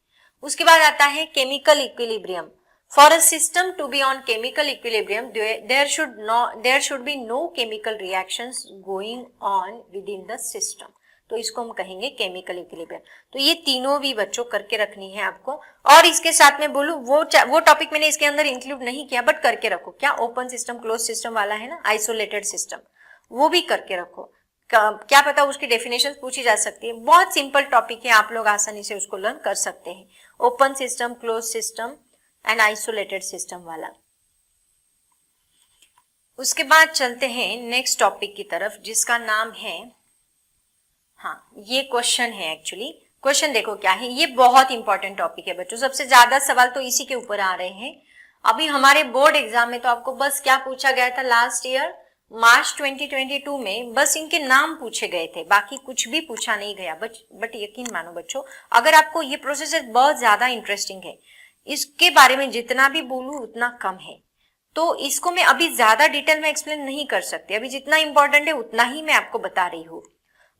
उसके बाद आता है chemical equilibrium. For a system to be on chemical equilibrium there should be no chemical reactions going on within the system, तो इसको हम कहेंगे केमिकल इक्विलिब्रियम। तो ये तीनों भी बच्चों करके रखनी है आपको। और इसके साथ में बोलूं, वो टॉपिक मैंने इसके अंदर इंक्लूड नहीं किया, बट करके रखो। क्या, ओपन सिस्टम क्लोज सिस्टम वाला है ना, आइसोलेटेड सिस्टम, वो भी करके रखो। क्या पता उसकी डेफिनेशन पूछी जा सकती है। बहुत सिंपल टॉपिक है, आप लोग आसानी से उसको लर्न कर सकते हैं। Open system, close system and isolated system वाला। उसके बाद चलते हैं नेक्स्ट टॉपिक की तरफ जिसका नाम है, हाँ ये क्वेश्चन है एक्चुअली। क्वेश्चन देखो क्या है, ये बहुत इंपॉर्टेंट टॉपिक है बच्चों, सबसे ज्यादा सवाल तो इसी के ऊपर आ रहे हैं। अभी हमारे बोर्ड एग्जाम में तो आपको बस क्या पूछा गया था लास्ट ईयर मार्च 2022 में, बस इनके नाम पूछे गए थे, बाकी कुछ भी पूछा नहीं गया। बट यकीन मानो बच्चों, अगर आपको ये प्रोसेस बहुत ज्यादा इंटरेस्टिंग है, इसके बारे में जितना भी बोलूं उतना कम है। तो इसको मैं अभी ज्यादा डिटेल में एक्सप्लेन नहीं कर सकती, अभी जितना इंपॉर्टेंट है उतना ही मैं आपको बता रही हूँ।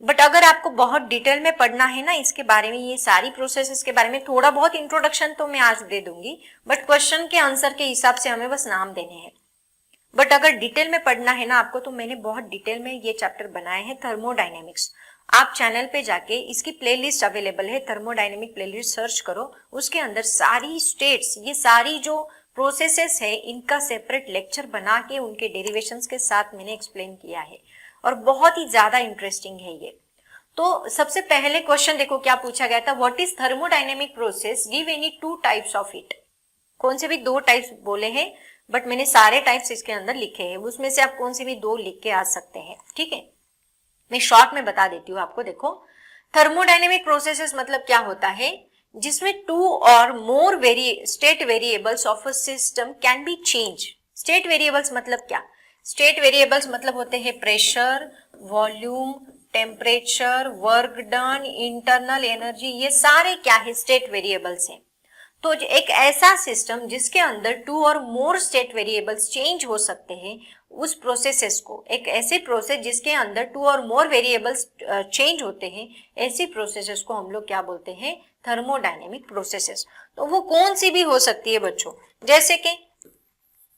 बट अगर आपको बहुत डिटेल में पढ़ना है ना इसके बारे में, ये सारी प्रोसेसेस के बारे में, थोड़ा बहुत इंट्रोडक्शन तो मैं आज दे दूंगी, बट क्वेश्चन के आंसर के हिसाब से हमें बस नाम देने हैं। बट अगर डिटेल में पढ़ना है ना आपको, तो मैंने बहुत डिटेल में ये चैप्टर बनाए हैं थर्मोडायनेमिक्स। आप चैनल पे जाके इसकी प्लेलिस्ट अवेलेबल है, थर्मोडायनेमिक प्लेलिस्ट सर्च करो, उसके अंदर सारी स्टेट्स, ये सारी जो प्रोसेसेस है इनका सेपरेट लेक्चर बना के उनके डेरिवेशंस के साथ मैंने एक्सप्लेन किया है, और बहुत ही ज्यादा इंटरेस्टिंग है ये। तो सबसे पहले क्वेश्चन देखो क्या पूछा गया था, what is thermodynamic process, give any two types of it. कौन से भी दो टाइप्स बोले हैं, बट मैंने सारे टाइप्स इसके अंदर लिखे हैं, उसमें से आप कौन से भी दो लिख के आ सकते हैं, ठीक है। मैं शॉर्ट में बता देती हूँ आपको। देखो, थर्मोडायनेमिक प्रोसेसेस मतलब क्या होता है, जिसमें टू और more state variables of a system can be change. State variables मतलब क्या, स्टेट वेरिएबल्स मतलब होते हैं pressure, volume, temperature, work done, internal energy, ये सारे क्या है, स्टेट वेरिएबल्स हैं। तो एक ऐसा सिस्टम जिसके अंदर टू और मोर स्टेट वेरिएबल्स चेंज हो सकते हैं, उस प्रोसेसेस को, एक ऐसे प्रोसेस जिसके अंदर टू और मोर वेरिएबल्स चेंज होते हैं, ऐसी प्रोसेसेस को हम लोग क्या बोलते हैं, थर्मोडायनेमिक प्रोसेसेस। तो वो कौन सी भी हो सकती है बच्चों, जैसे कि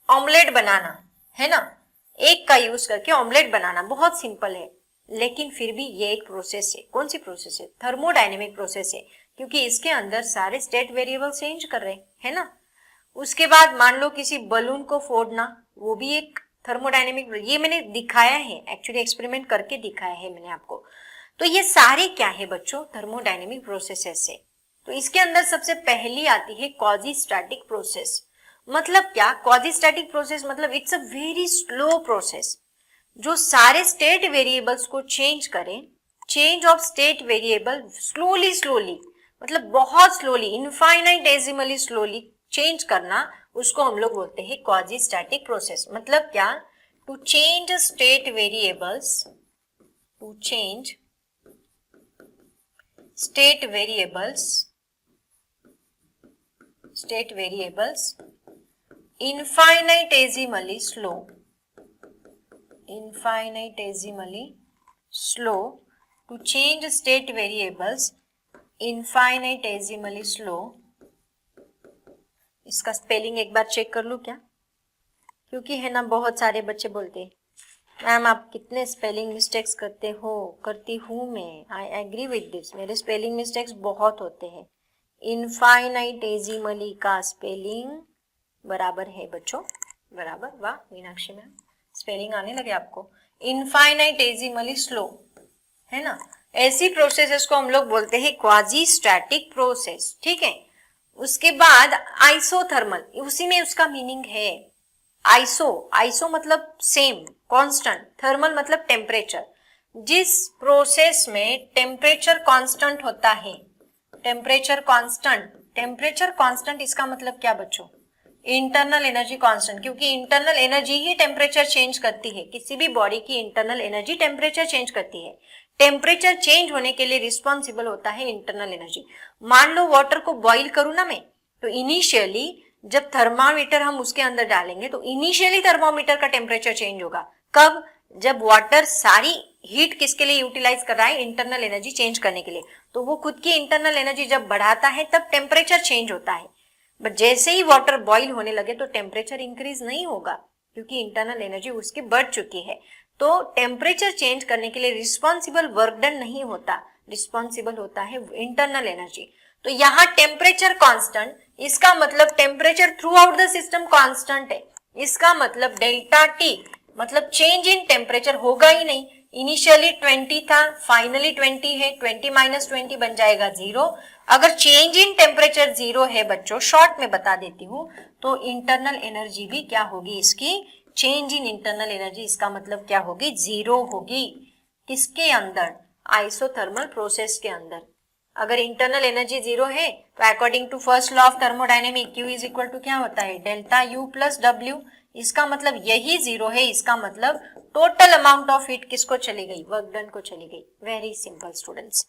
ऑमलेट बनाना है ना, एक का यूज करके ऑमलेट बनाना बहुत सिंपल है, लेकिन फिर भी ये एक प्रोसेस है। कौन सी प्रोसेस है, थर्मोडायनेमिक प्रोसेस है, क्योंकि इसके अंदर सारे स्टेट वेरिएबल चेंज कर रहे हैं ना। उसके बाद मान लो किसी बलून को फोड़ना, वो भी एक थर्मोडायनेमिक, ये मैंने दिखाया है, एक्चुअली एक्सपेरिमेंट करके दिखाया है मैंने आपको। तो ये सारे क्या है बच्चों, थर्मोडायनेमिक प्रोसेसेस है। तो इसके अंदर सबसे पहली आती है क्वाजीस्टैटिक प्रोसेस। मतलब क्या, क्वाजीस्टैटिक प्रोसेस मतलब it's a very slow process, जो सारे स्टेट वेरिएबल्स को चेंज करे। Change of state variable slowly मतलब बहुत स्लोली, इनफाइनाइटेसिमली स्लोली चेंज करना, उसको हम लोग बोलते हैं क्वाजीस्टैटिक प्रोसेस। मतलब क्या, to change state variables, to change state variables infinitesimally slow, to change state variables infinitesimally slow। इसका स्पेलिंग एक बार चेक कर लूं क्या, क्योंकि है ना बहुत सारे बच्चे बोलते हैं मैम आप कितने स्पेलिंग मिस्टेक्स करते हो, करती हूँ मैं, आई एग्री विद दिस, मेरे स्पेलिंग मिस्टेक्स बहुत होते हैं। इनफाइनाइटेसिमली का स्पेलिंग बराबर है बच्चों, बराबर, वाह मीनाक्षी मैम स्पेलिंग आने लगे आपको। इनफाइनाइटेसिमली स्लो है ना, ऐसी प्रोसेसेस को हम लोग बोलते हैं क्वाजीस्टैटिक प्रोसेस, ठीक है। उसके बाद आइसोथर्मल, उसी में उसका मीनिंग है आइसो मतलब सेम, कांस्टेंट, थर्मल मतलब टेम्परेचर। जिस प्रोसेस में टेम्परेचर कांस्टेंट होता है, टेम्परेचर कांस्टेंट इसका मतलब क्या बच्चों, इंटरनल एनर्जी कांस्टेंट, क्योंकि इंटरनल एनर्जी ही टेम्परेचर चेंज करती है, किसी भी बॉडी की इंटरनल एनर्जी टेम्परेचर चेंज करती है। टेम्परेचर चेंज होने के लिए रिस्पॉन्सिबल होता है इंटरनल एनर्जी। मान लो वाटर को बॉईल करूं ना मैं, तो इनिशियली जब थर्मामीटर हम उसके अंदर डालेंगे तो इनिशियली थर्मामीटर का टेम्परेचर चेंज होगा। कब, जब वाटर सारी हीट किसके लिए यूटिलाइज कर रहा है, इंटरनल एनर्जी चेंज करने के लिए, तो वो खुद की इंटरनल एनर्जी जब बढ़ाता है तब टेम्परेचर चेंज होता है। बट जैसे ही वाटर बॉईल होने लगे तो टेम्परेचर इंक्रीज नहीं होगा, क्योंकि इंटरनल एनर्जी उसकी बढ़ चुकी है। तो टेम्परेचर चेंज करने के लिए रिस्पॉन्सिबल वर्क डन नहीं होता, रिस्पॉन्सिबल होता है इंटरनल एनर्जी। तो यहाँ टेम्परेचर कांस्टेंट, इसका मतलब temperature through out the system constant है, इसका मतलब डेल्टा टी, मतलब चेंज इन टेम्परेचर होगा ही नहीं। इनिशियली 20 था, फाइनली 20 है, 20 माइनस 20 बन जाएगा 0। अगर चेंज इन टेम्परेचर 0 है बच्चों, शॉर्ट में बता देती हूँ, तो इंटरनल एनर्जी भी क्या होगी इसकी, चेंज इन इंटरनल एनर्जी, इसका मतलब क्या होगी, 0 होगी। किसके अंदर, आइसोथर्मल प्रोसेस के अंदर। अगर इंटरनल एनर्जी 0 है तो according to first law of thermodynamic, Q is equal to क्या होता है, डेल्टा U प्लस W। इसका मतलब यही 0 है, इसका मतलब टोटल अमाउंट ऑफ हीट किसको चली गई, वर्क डन को चली गई। Very simple students,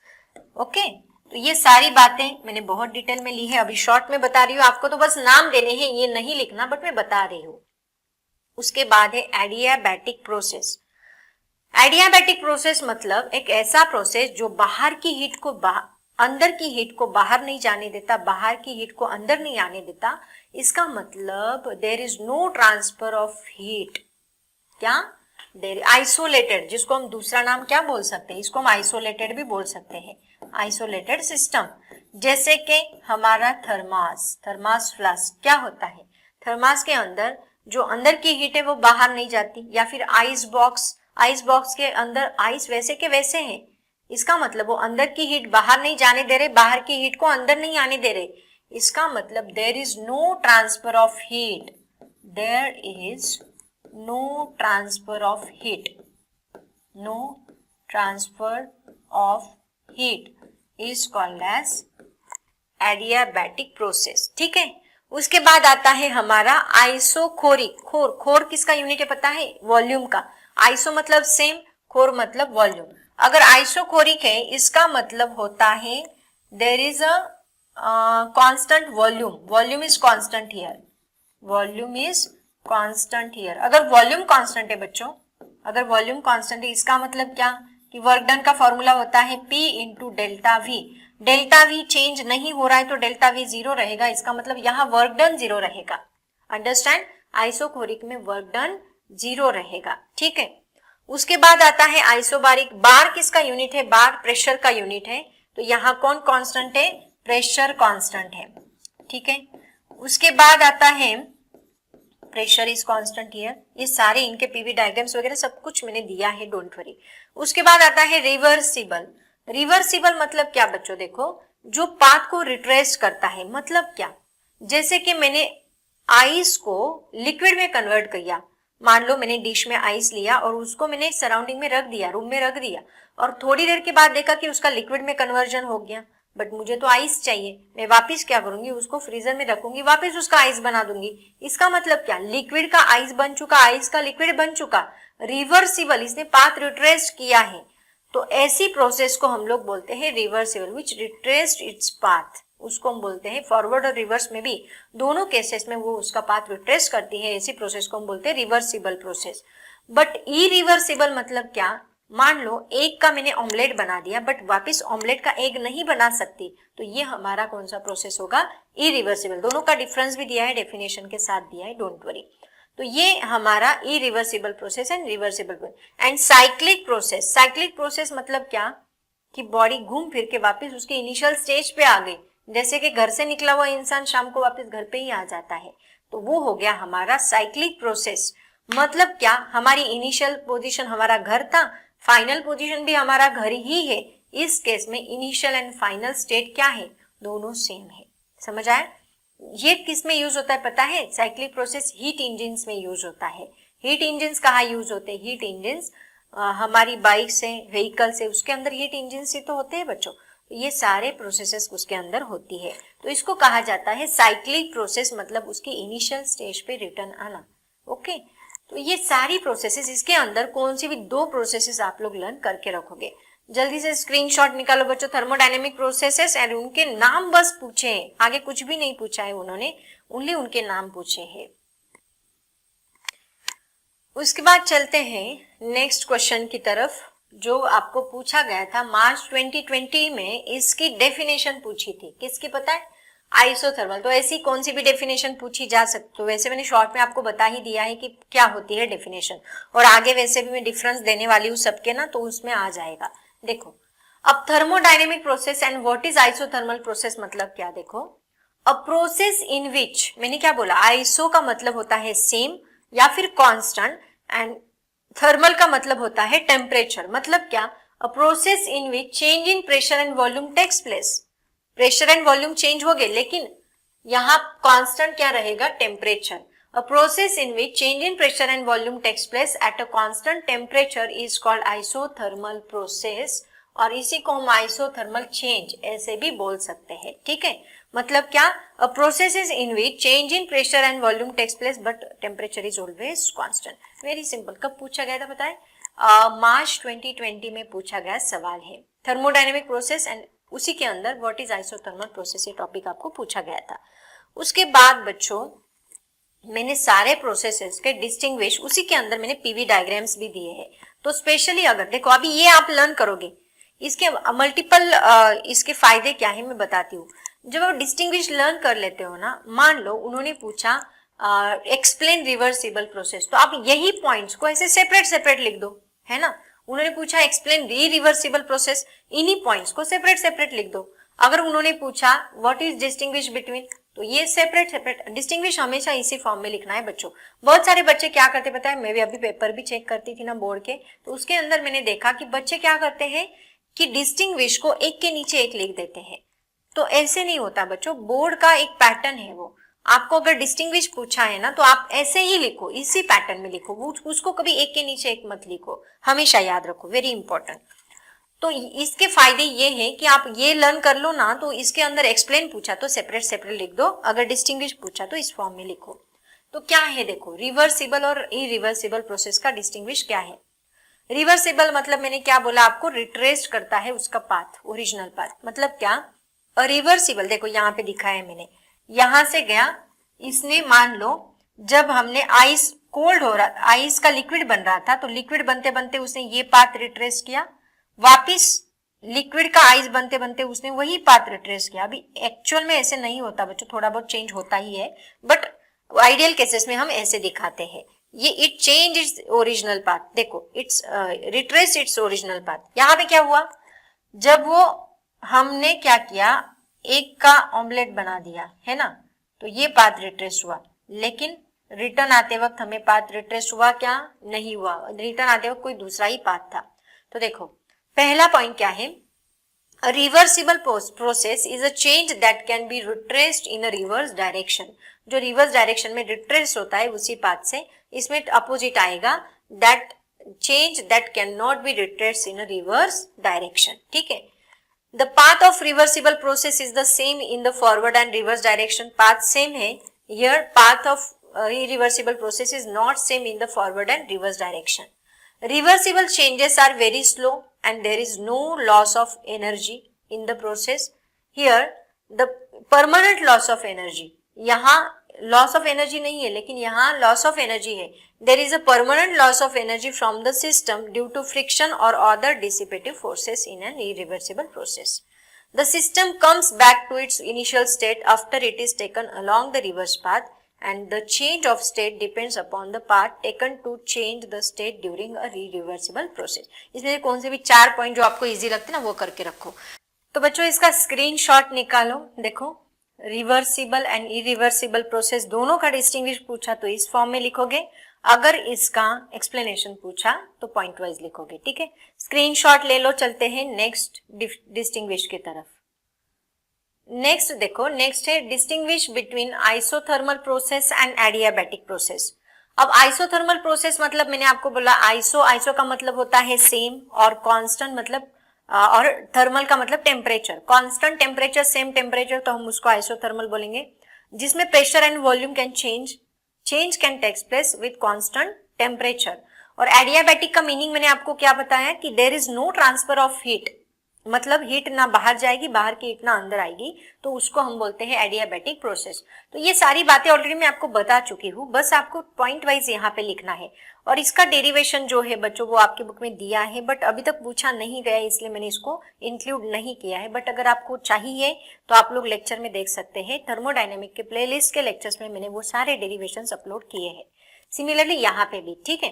okay. तो ये सारी बातें मैंने बहुत डिटेल में ली है, अभी शॉर्ट में बता रही हूँ आपको, तो बस नाम देने हैं, ये नहीं लिखना, बट मैं बता रही हूँ। उसके बाद है एडियाबैटिक प्रोसेस। एडियाबैटिक प्रोसेस मतलब एक ऐसा प्रोसेस जो बाहर की हीट को अंदर की हीट को बाहर नहीं जाने देता, बाहर की हीट को अंदर नहीं आने देता। इसका मतलब there is no transfer of heat. क्या? देयर आइसोलेटेड, जिसको हम दूसरा नाम क्या बोल सकते हैं, इसको हम आइसोलेटेड भी बोल सकते हैं, आइसोलेटेड सिस्टम। जैसे कि हमारा थर्मास फ्लास्क क्या होता है, थर्मास के अंदर जो अंदर की हीट है वो बाहर नहीं जाती, या फिर आइस बॉक्स के अंदर आइस वैसे के वैसे हैं, इसका मतलब वो अंदर की हीट बाहर नहीं जाने दे रहे, बाहर की हीट को अंदर नहीं आने दे रहे। इसका मतलब there is no transfer of heat, there is no transfer of heat, no transfer of heat is called as adiabatic process. ठीक है, उसके बाद आता है हमारा आइसोकोरिक। खोर किसका यूनिट है पता है? वॉल्यूम का। आइसो मतलब सेम, खोर मतलब वॉल्यूम। अगर आइसोकोरिक है इसका मतलब होता है there is a constant volume is constant here, volume is constant here. अगर वॉल्यूम कांस्टेंट है बच्चों, अगर वॉल्यूम कांस्टेंट है इसका मतलब क्या कि वर्क डन का फॉर्मूला होता है P into delta we. Delta we change नहीं हो रहा है तो डेल्टा वी जीरो रहेगा, इसका मतलब यहाँ वर्क डन जीरो रहेगा। अंडरस्टैंड? आइसोकोरिक में वर्क डन जीरो रहेगा। ठीक है, उसके बाद आता है आइसोबारिक। बार किसका यूनिट है? बार प्रेशर का यूनिट है, तो यहाँ कौन कांस्टेंट है? प्रेशर कांस्टेंट है। ठीक है, उसके बाद आता है प्रेशर इज कांस्टेंट हियर। ये सारे इनके पीवी डायग्राम्स वगैरह सब कुछ मैंने दिया है, डोंट वरी। उसके बाद आता है रिवर्सिबल। रिवर्सिबल मतलब क्या बच्चों? देखो, जो पाथ को रिट्रेस करता है, मतलब क्या? जैसे कि मैंने आइस को लिक्विड में कन्वर्ट किया, मान लो मैंने डिश में आइस लिया और उसको मैंने सराउंडिंग में रख दिया, रूम में रख दिया, और थोड़ी देर के बाद देखा कि उसका लिक्विड में कन्वर्जन हो गया, बट मुझे तो आइस चाहिए। मैं वापस क्या करूंगी? उसको फ्रीजर में रखूंगी, वापस उसका आइस बना दूंगी। इसका मतलब क्या? लिक्विड का आइस बन चुका, आइस का लिक्विड बन चुका। रिवर्सिबल, इसने पाथ रिट्रेस किया है। तो ऐसी प्रोसेस को हम लोग बोलते हैं रिवर्सिबल, विच रिट्रेस्ड इट्स पाथ। उसको हम बोलते हैं, फॉरवर्ड और रिवर्स में भी दोनों केसेस में वो उसका पाथ रिट्रेस करती है, ऐसी प्रोसेस को हम बोलते हैं रिवर्सिबल प्रोसेस। बट इरिवर्सिबल मतलब क्या? मान लो एग का मैंने ऑमलेट बना दिया, बट वापस ऑमलेट का एग नहीं बना सकती, तो ये हमारा कौन सा प्रोसेस होगा? इरिवर्सिबल। दोनों का डिफरेंस भी दिया है, डेफिनेशन के साथ दिया है, डोंट वरी। तो ये हमारा irreversible process and reversible and cyclic process. Cyclic process मतलब क्या कि बॉडी घूम फिर के वापस उसके इनिशियल स्टेज पे आ गई, जैसे कि घर से निकला हुआ इंसान शाम को वापस घर पे ही आ जाता है, तो वो हो गया हमारा साइक्लिक प्रोसेस। मतलब क्या? हमारी इनिशियल पोजीशन हमारा घर था, फाइनल पोजीशन भी हमारा घर ही है। इस केस में इनिशियल एंड फाइनल स्टेट क्या है? दोनों सेम है। समझ आया? ये किस में यूज होता है पता है? साइक्लिक प्रोसेस हीट इंजिन्स में यूज होता है। हीट इंजिन्स कहाँ यूज होते हैं? हीट इंजिन्स हमारी बाइक से, व्हीकल से, उसके अंदर हीट इंजिन्स ही तो होते हैं बच्चों। ये सारे प्रोसेसेस उसके अंदर होती है, तो इसको कहा जाता है साइक्लिक प्रोसेस, मतलब उसकी इनिशियल स्टेज पे रिटर्न आना। ओके, तो ये सारी प्रोसेसेस, इसके अंदर कौन सी भी दो प्रोसेसेस आप लोग लर्न करके रखोगे। जल्दी से स्क्रीनशॉट निकालो बच्चों, थर्मोडायनेमिक प्रोसेसेस एंड उनके नाम बस पूछे हैं, आगे कुछ भी नहीं पूछा है उन्होंने, ओनली उनके नाम पूछे हैं। उसके बाद चलते हैं नेक्स्ट क्वेश्चन की तरफ, जो आपको पूछा गया था मार्च 2020 में। इसकी डेफिनेशन पूछी थी, किसकी पता है? आइसोथर्मल। तो ऐसी कौन सी भी डेफिनेशन पूछी जा सकती, तो वैसे मैंने शॉर्ट में आपको बता ही दिया है कि क्या होती है डेफिनेशन, और आगे वैसे भी मैं डिफरेंस देने वाली हूँ सबके ना, तो उसमें आ जाएगा। देखो, अब thermodynamic process and what is isothermal process मतलब क्या? देखो, अ प्रोसेस इन विच, मैंने क्या बोला? आइसो का मतलब होता है सेम या फिर कांस्टेंट, एंड थर्मल का मतलब होता है टेम्परेचर। मतलब क्या? A process in which change in pressure and volume takes place. Pressure and volume change हो गए, लेकिन यहाँ कांस्टेंट क्या रहेगा? Temperature. A process in which change in pressure and volume takes place at a constant temperature is called isothermal process, और इसी को हम आइसोथर्मल चेंज ऐसे भी बोल सकते हैं। ठीक है, मतलब क्या? A process is in which change in pressure and volume takes place but temperature is always constant. Very simple. कब पूछा गया था पता है? मार्च 2020 में पूछा गया सवाल है। थर्मोडायनेमिक प्रोसेस एंड उसी के अंदर व्हाट इज आइसोथर्मल प्रोसेस, ये टॉपिक आपको पूछा गया था। उसके बाद बच्चों मैंने सारे प्रोसेसेस के डिस्टिंग्विश, उसी के अंदर मैंने पीवी डायग्राम्स भी दिए हैं। तो स्पेशली अगर देखो अभी ये आप लर्न करोगे, इसके मल्टीपल इसके फायदे क्या है मैं बताती हूँ। जब आप डिस्टिंग्विश लर्न कर लेते हो ना, मान लो उन्होंने पूछा एक्सप्लेन रिवर्सिबल प्रोसेस, तो आप यही पॉइंट्स को ऐसे सेपरेट सेपरेट लिख दो, है ना। उन्होंने पूछा एक्सप्लेन रिवर्सिबल प्रोसेस, इन्हीं पॉइंट्स को सेपरेट सेपरेट लिख दो। अगर उन्होंने पूछा व्हाट इज डिस्टिंग्विश बिटवीन, तो ये सेपरेट सेपरेट डिस्टिंग्विश हमेशा इसी फॉर्म में लिखना है बच्चों। बहुत सारे बच्चे क्या करते पता है, मैं भी अभी पेपर भी चेक करती थी ना बोर्ड के, तो उसके अंदर मैंने देखा कि बच्चे क्या करते हैं कि डिस्टिंग्विश को एक के नीचे एक लिख देते हैं। तो ऐसे नहीं होता बच्चों, बोर्ड का एक पैटर्न है वो। आपको अगर डिस्टिंग्विश पूछा है ना, तो आप ऐसे ही लिखो, इसी पैटर्न में लिखो, उसको कभी एक के नीचे एक मत लिखो, हमेशा याद रखो, वेरी इंपॉर्टेंट। तो इसके फायदे ये हैं कि आप ये लर्न कर लो ना, तो इसके अंदर एक्सप्लेन पूछा तो सेपरेट सेपरेट लिख दो, अगर डिस्टिंग्विश पूछा तो इस फॉर्म में लिखो। तो क्या है देखो, रिवर्सिबल और इरिवर्सिबल प्रोसेस का डिस्टिंग्विश क्या है। रिवर्सिबल मतलब मैंने क्या बोला आपको, रिट्रेस करता है उसका पाथ, ओरिजिनल पाथ। मतलब क्या, रिवर्सिबल देखो यहाँ पे दिखा है मैंने, यहां से गया, इसने मान लो जब हमने आइस कोल्ड हो रहा, आइस का लिक्विड बन रहा था, तो लिक्विड बनते बनते उसने ये पाथ रिट्रेस किया, वापिस लिक्विड का आइस बनते बनते उसने वही पाथ रिट्रेस किया। अभी एक्चुअल में ऐसे नहीं होता बच्चों, थोड़ा बहुत चेंज होता ही है, बट आइडियल केसेस में हम ऐसे दिखाते हैं। ये it change its original path, देखो its retrace its original path. यहाँ पे क्या हुआ, जब वो हमने क्या किया, एक का ऑमलेट बना दिया है ना, तो ये पाथ रिट्रेस हुआ, लेकिन रिटर्न आते वक्त हमें पाथ रिट्रेस हुआ क्या, नहीं हुआ, रिटर्न आते वक्त कोई दूसरा ही पाथ था। तो देखो पहला पॉइंट क्या है, A reversible process is a change that can be retraced in a reverse direction। जो रिवर्स डायरेक्शन में रिट्रेस होता है उसी पाथ से, इसमें अपोजिट आएगा that change that cannot be retraced in a reverse direction। ठीक है, the path of reversible process is the same in the forward and reverse direction। path same है, here path of irreversible process is not same in the forward and reverse direction। Reversible changes are very slow and there is no loss of energy in the process। Here the permanent loss of energy, यहाँ loss of energy नहीं है, लेकिन यहाँ loss of energy है। There is a permanent loss of energy from the system due to friction or other dissipative forces in an irreversible process। The system comes back to its initial state after it is taken along the reverse path and the change of state depends upon the path taken to change the state during a irreversible process। इसमें कौन से भी 4 पॉइंट जो आपको इजी लगते हैं ना वो करके रखो। तो बच्चों इसका स्क्रीनशॉट निकालो, देखो रिवर्सिबल एंड इरिवर्सिबल प्रोसेस दोनों का डिस्टिंग्विश पूछा तो इस फॉर्म में लिखोगे, अगर इसका एक्सप्लेनेशन पूछा तो पॉइंट वाइज लिखोगे। ठीक है, स्क्रीनशॉट ले लो, चलते हैं नेक्स्ट डिस्टिंग्विश की तरफ। नेक्स्ट देखो, नेक्स्ट है distinguish between isothermal process and adiabatic process. अब आइसोथर्मल प्रोसेस मतलब मैंने आपको बोला आइसो का मतलब होता है सेम, और कांस्टेंट मतलब और थर्मल का मतलब temperature. Constant temperature, same temperature, तो हम उसको आइसोथर्मल बोलेंगे। जिसमें pressure and volume can change can takes place with constant temperature. और एडियाबैटिक का मीनिंग मैंने आपको क्या बताया कि there is no transfer of heat, मतलब हीट ना बाहर जाएगी, बाहर की हीट ना अंदर आएगी, तो उसको हम बोलते हैं एडियाबैटिक प्रोसेस। तो ये सारी बातें ऑलरेडी मैं आपको बता चुकी हूँ, बस आपको पॉइंट वाइज यहाँ पे लिखना है। और इसका डेरिवेशन जो है बच्चों वो आपकी बुक में दिया है, बट अभी तक पूछा नहीं गया है इसलिए मैंने इसको इंक्लूड नहीं किया है। बट अगर आपको चाहिए तो आप लोग लेक्चर में देख सकते हैं, थर्मोडायनेमिक के प्लेलिस्ट के लेक्चर्स में मैंने वो सारे डेरिवेशन अपलोड किए हैं, सिमिलरली यहाँ पे भी। ठीक है,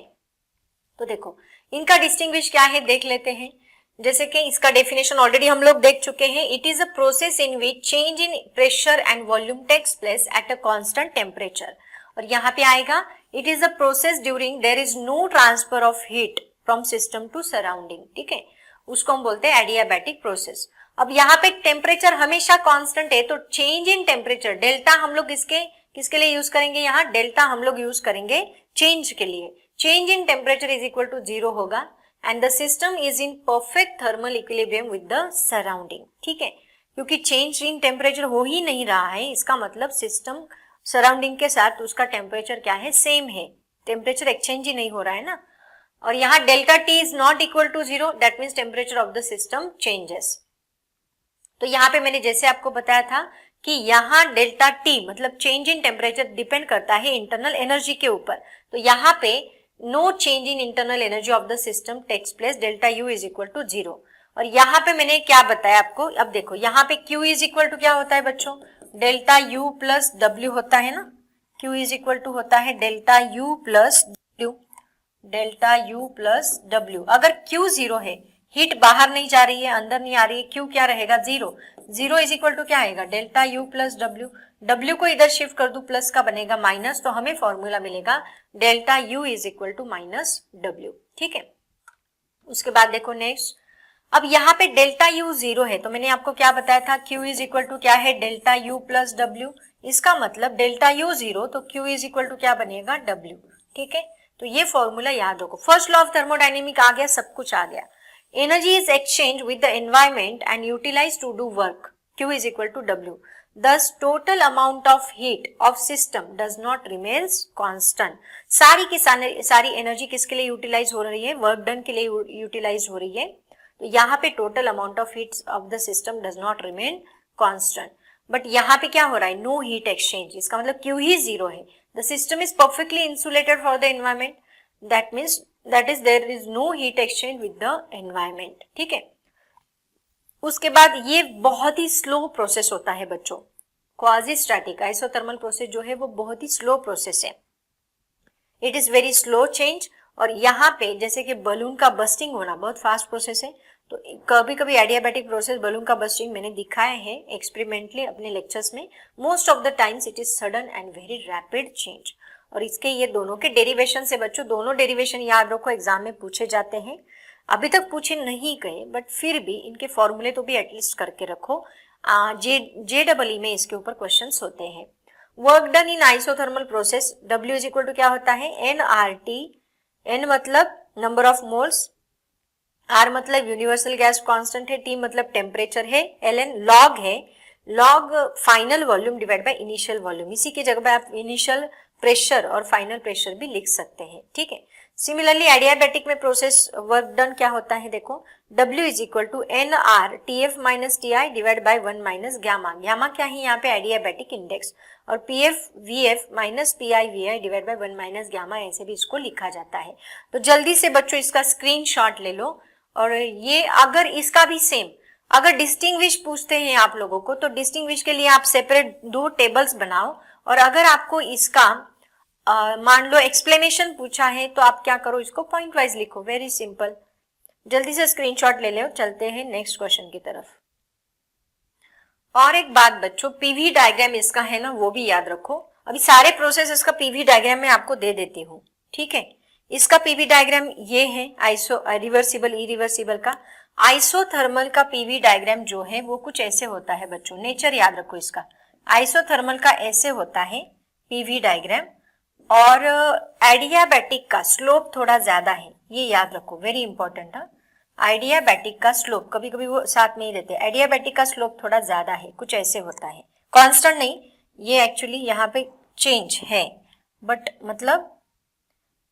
तो देखो इनका डिस्टिंग्विश क्या है देख लेते हैं। जैसे कि इसका डेफिनेशन ऑलरेडी हम लोग देख चुके हैं, it is a process in which change in pressure and volume takes place at a constant temperature. और यहाँ पे आएगा it is a process during there is no transfer of heat from system to surrounding. ठीक है, उसको हम बोलते हैं एडियाबैटिक प्रोसेस। अब यहाँ पे टेम्परेचर हमेशा कांस्टेंट है, तो चेंज इन टेम्परेचर डेल्टा हम लोग किसके लिए यूज करेंगे, यहाँ डेल्टा हम लोग यूज करेंगे चेंज के लिए। Change in temperature is equal to 0 होगा and the system is in perfect thermal equilibrium with the surrounding। ठीक है, क्योंकि चेंज इन टेम्परेचर हो ही नहीं रहा है, इसका मतलब सिस्टम सराउंडिंग के साथ उसका टेम्परेचर क्या है, सेम है, टेम्परेचर एक्सचेंज ही नहीं हो रहा है ना। और यहाँ delta T is not equal to 0, that means temperature of the system changes. तो यहाँ पे मैंने जैसे आपको बताया था कि यहाँ डेल्टा टी मतलब चेंज इन टेम्परेचर डिपेंड करता है इंटरनल एनर्जी के ऊपर, तो यहाँ पे no change in internal energy of the system takes place, delta U is equal to 0। और यहाँ पे मैंने क्या बताया आपको, अब देखो यहाँ पे Q इज इक्वल टू क्या होता है बच्चों, डेल्टा U प्लस W होता है ना, Q इज इक्वल टू होता है delta U plus W, delta U plus W। अगर Q 0 है, हीट बाहर नहीं जा रही है, अंदर नहीं आ रही है, Q क्या रहेगा 0, 0 इज इक्वल टू क्या आएगा delta U plus W, W को इधर शिफ्ट कर दू प्लस का बनेगा माइनस, तो हमें फॉर्मूला मिलेगा delta U is equal to minus W। ठीक है, उसके बाद देखो नेक्स्ट, अब यहाँ पे डेल्टा U 0 है, तो मैंने आपको क्या बताया था, Q इज इक्वल टू क्या है डेल्टा U प्लस W, इसका मतलब डेल्टा U 0 तो Q इज इक्वल टू क्या बनेगा W। ठीक है, तो ये फॉर्मूला याद रखो, फर्स्ट लॉ ऑफ थर्मोडायनेमिक आ गया, सब कुछ आ गया। Energy is exchange with the environment and utilize to do work, Q is equal to W, thus total amount of heat of system does not remains constant। सारी की सारी एनर्जी किसके लिए यूटिलाइज हो रही है, वर्क डन के लिए यूटिलाइज हो रही है, तो यहाँ पे total amount of heat of the system does not remain constant, but यहाँ पे क्या हो रहा है, नो हीट एक्सचेंज, इसका मतलब Q ही 0 है, the system is perfectly insulated for the environment, that means that is there is no heat exchange with the environment. ठीक है, उसके बाद ये बहुत ही स्लो प्रोसेस होता है बच्चों, क्वाजी स्टैटिक आइसोथर्मल प्रोसेस जो है वो बहुत ही स्लो प्रोसेस है, it is very slow change. और यहाँ पे जैसे कि बलून का बस्टिंग होना बहुत फास्ट प्रोसेस है, तो कभी कभी एडियाबैटिक प्रोसेस बलून का बस्टिंग मैंने दिखाया है एक्सपेरिमेंटली अपने लेक्चर्स में, most of the times it is sudden and very rapid change. और इसके ये दोनों के डेरिवेशन से बच्चों, दोनों डेरिवेशन याद रखो, एग्जाम में पूछे जाते हैं, अभी तक पूछे नहीं गए बट फिर भी इनके फॉर्मूले तो भी एटलीस्ट करके रखो, JEE में इसके ऊपर क्वेश्चंस होते हैं। Work done in isothermal process, W is equal to क्या होता है nRT, N मतलब नंबर ऑफ मोल्स, R मतलब यूनिवर्सल गैस कांस्टेंट है, T मतलब टेम्परेचर है, ln लॉग है, log final volume divide by initial volume, इसी की जगह पे आप इनिशियल प्रेशर और फाइनल प्रेशर भी लिख सकते हैं। ठीक है, सिमिलरली एडियाबैटिक में प्रोसेस वर्क डन क्या होता है, देखो W is equal to NR TF minus TI divide by 1 minus gamma, gamma क्या है यहाँ पे एडियाबैटिक इंडेक्स, और PF VF minus PI VI divide by 1 minus gamma, ऐसे भी इसको लिखा जाता है। तो जल्दी से बच्चों इसका स्क्रीनशॉट ले लो, और ये अगर इसका भी सेम, अगर डिस्टिंग्विश पूछते हैं आप लोगों को, तो डिस्टिंग्विश के लिए आप सेपरेट 2 टेबल्स बनाओ, और अगर आपको इसका मान लो एक्सप्लेनेशन पूछा है तो आप क्या करो, इसको पॉइंट वाइज लिखो, वेरी सिंपल। जल्दी से स्क्रीनशॉट ले लो, चलते हैं नेक्स्ट क्वेश्चन की तरफ। और एक बात बच्चों, पीवी डायग्राम इसका है ना, वो भी याद रखो, अभी सारे प्रोसेस का पीवी डायग्राम मैं आपको दे देती हूँ। ठीक है, इसका पीवी डायग्राम ये है, आइसो रिवर्सिबल इरिवर्सिबल का, आइसोथर्मल का पीवी डायग्राम जो है वो कुछ ऐसे होता है बच्चों, नेचर याद रखो इसका, आइसोथर्मल का ऐसे होता है पीवी डायग्राम, और एडियाबैटिक का स्लोप थोड़ा ज्यादा है, ये याद रखो, वेरी इंपॉर्टेंट है। एडियाबैटिक का स्लोप, कभी कभी वो साथ में ही रहते हैं, एडियाबैटिक का स्लोप थोड़ा ज्यादा है, कुछ ऐसे होता है, कांस्टेंट नहीं, ये एक्चुअली यहाँ पे चेंज है, बट मतलब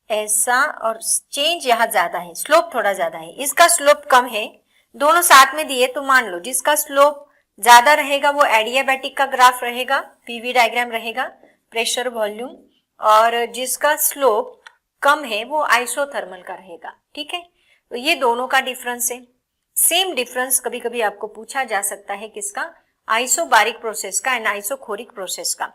ऐसा, और चेंज यहाँ ज्यादा है, स्लोप थोड़ा ज्यादा है, इसका स्लोप कम है, दोनों साथ में दिए तो मान लो जिसका स्लोप ज्यादा रहेगा वो एडियाबैटिक का ग्राफ रहेगा, पीवी डायग्राम रहेगा, प्रेशर वॉल्यूम, और जिसका स्लोप कम है वो आइसोथर्मल का रहेगा। ठीक है, तो ये दोनों का डिफरेंस है, सेम डिफरेंस कभी कभी आपको पूछा जा सकता है किसका, आइसोबारिक प्रोसेस का एंड आइसोखोरिक प्रोसेस का।